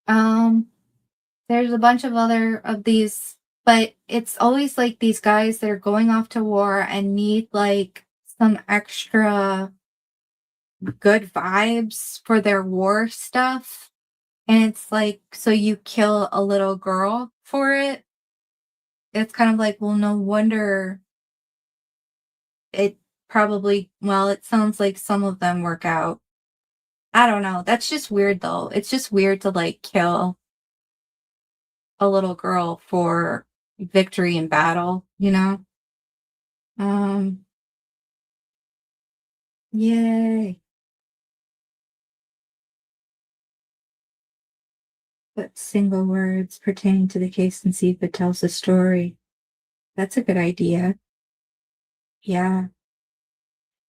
there's a bunch of other of these, but it's always like these guys that are going off to war and need like some extra good vibes for their war stuff. And it's like, so you kill a little girl for it. It's kind of like, well, no wonder it it sounds like some of them work out. I don't know. That's just weird though. It's just weird to like kill a little girl for victory in battle, you know? Yay. But single words pertaining to the case and see if it tells the story. That's a good idea. Yeah.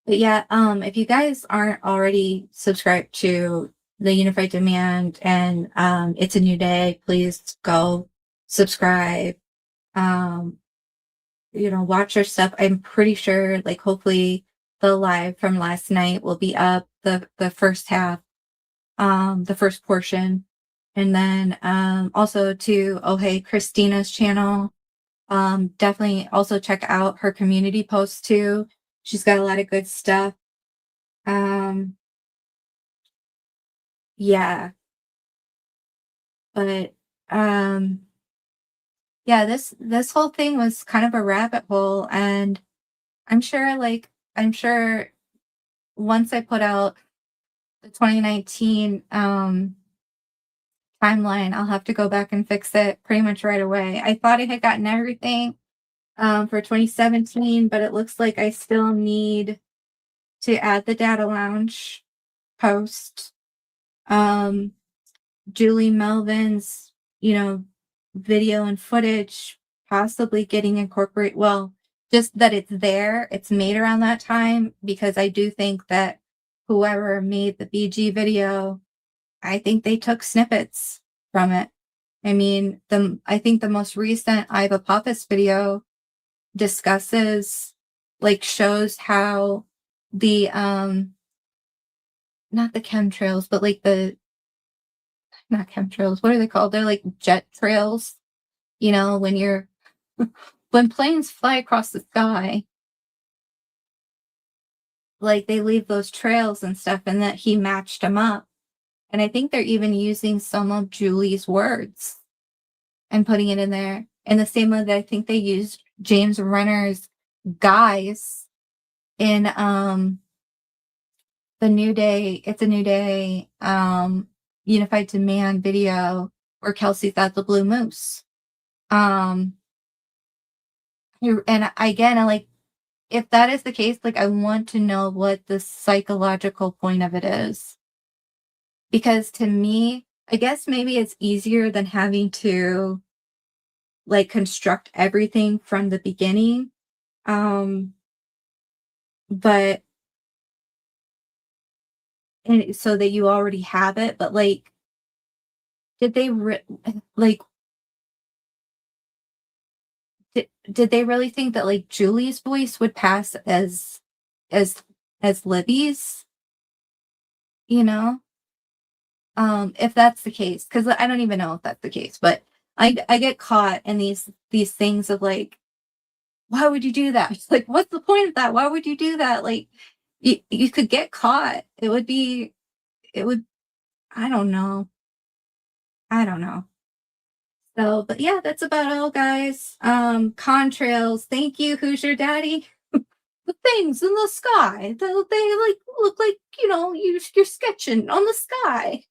But yeah, if you guys aren't already subscribed to the Unified Demand and It's a New Day, please go subscribe. Watch our stuff. I'm pretty sure, like, hopefully the live from last night will be up, the first half, the first portion. And then also to Hey Christina's channel. Definitely also check out her community posts too. She's got a lot of good stuff. Yeah. But, um, yeah, this whole thing was kind of a rabbit hole, and I'm sure once I put out the 2019, timeline, I'll have to go back and fix it pretty much right away. I thought I had gotten everything, for 2017, but it looks like I still need to add the data lounge post. Um, Julie Melvin's, video and footage possibly getting incorporate well, just that it's there, it's made around that time because I do think that whoever made the BG video, I think they took snippets from it. I mean, I think the most recent Iva Pappas video discusses, like, shows how the not the chemtrails, but like the not chemtrails, what are they called? They're like jet trails, when you're when planes fly across the sky, like they leave those trails and stuff, and that he matched them up. And I think they're even using some of Julie's words and putting it in there in the same way that I think they used James Renner's guys in the New Day, It's a New Day, Unified Demand video where Kelsey's at the Blue Moose. And again, I like, if that is the case, like, I want to know what the psychological point of it is. Because to me, I guess maybe it's easier than having to, like, construct everything from the beginning. But and so that you already have it, but, like, did they like, did they really think that, like, Julie's voice would pass as as Libby's, you know? If that's the case, because I don't even know if that's the case, but I get caught in these things of, like, why would you do that? It's like, what's the point of that? Why would you do that? Like, you could get caught. It would I don't know. I don't know. So, but yeah, that's about all, guys. Contrails, thank you. Who's your daddy? The things in the sky. They like look like, you're sketching on the sky.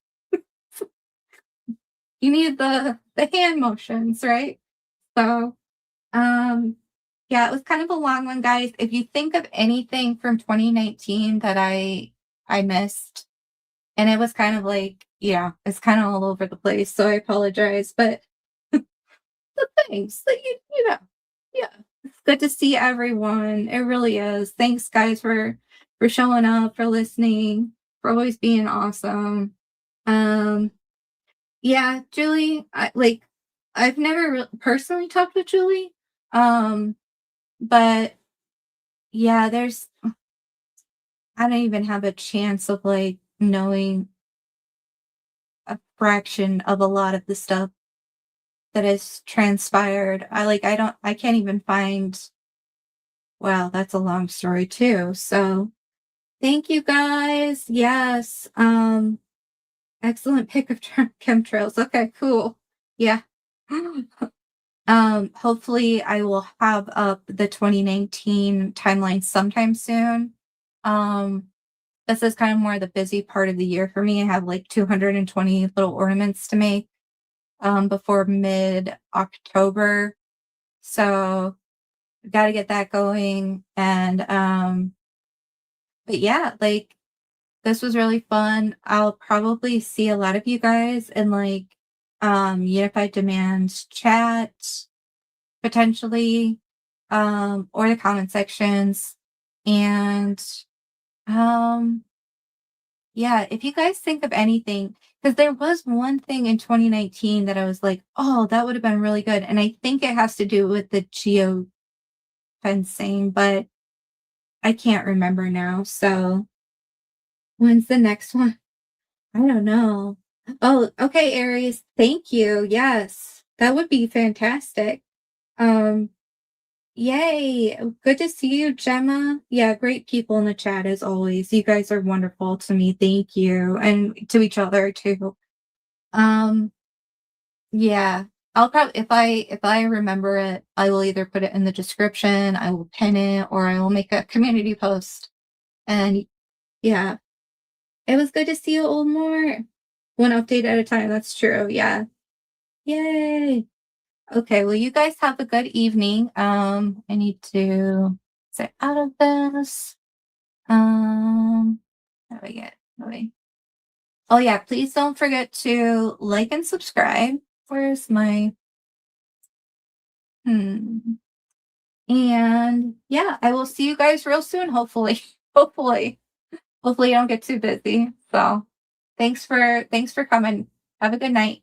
You need the hand motions, right? So, um, yeah, it was kind of a long one, guys. If you think of anything from 2019 that I missed, and it was kind of like, yeah, it's kind of all over the place, so I apologize, but the things that yeah, it's good to see everyone. It really is. Thanks, guys, for showing up, for listening, for always being awesome. Um, yeah, Julie, I've never personally talked with Julie. Um, but yeah, I don't even have a chance of, like, knowing a fraction of a lot of the stuff that has transpired. I can't even find, wow, that's a long story too. So thank you, guys. Yes. Excellent pick of chemtrails. Okay, cool. Yeah. Hopefully I will have up the 2019 timeline sometime soon. Um, this is kind of more the busy part of the year for me. I have like 220 little ornaments to make before mid October. So got to get that going. And but yeah, like, this was really fun. I'll probably see a lot of you guys in, like, Unified Demands chat potentially, or the comment sections. And um yeah, if you guys think of anything, because there was one thing in 2019 that I was like, oh, that would have been really good. And I think it has to do with the geo fencing, but I can't remember now. So when's the next one? I don't know. Oh, okay, Aries. Thank you. Yes, that would be fantastic. Um, Yay. Good to see you, Gemma. Yeah, great people in the chat as always. You guys are wonderful to me. Thank you. And to each other too. Um, Yeah. I'll probably if I remember it, I will either put it in the description, I will pin it, or I will make a community post. And yeah, it was good to see you, old more. One update at a time. That's true. Yeah. Yay. Okay. Well, you guys have a good evening. I need to sit out of this. How do I get? How do I- Oh yeah, please don't forget to like and subscribe. Where's my hmm? And yeah, I will see you guys real soon, hopefully. Hopefully. Hopefully you don't get too busy. So thanks for coming. Have a good night.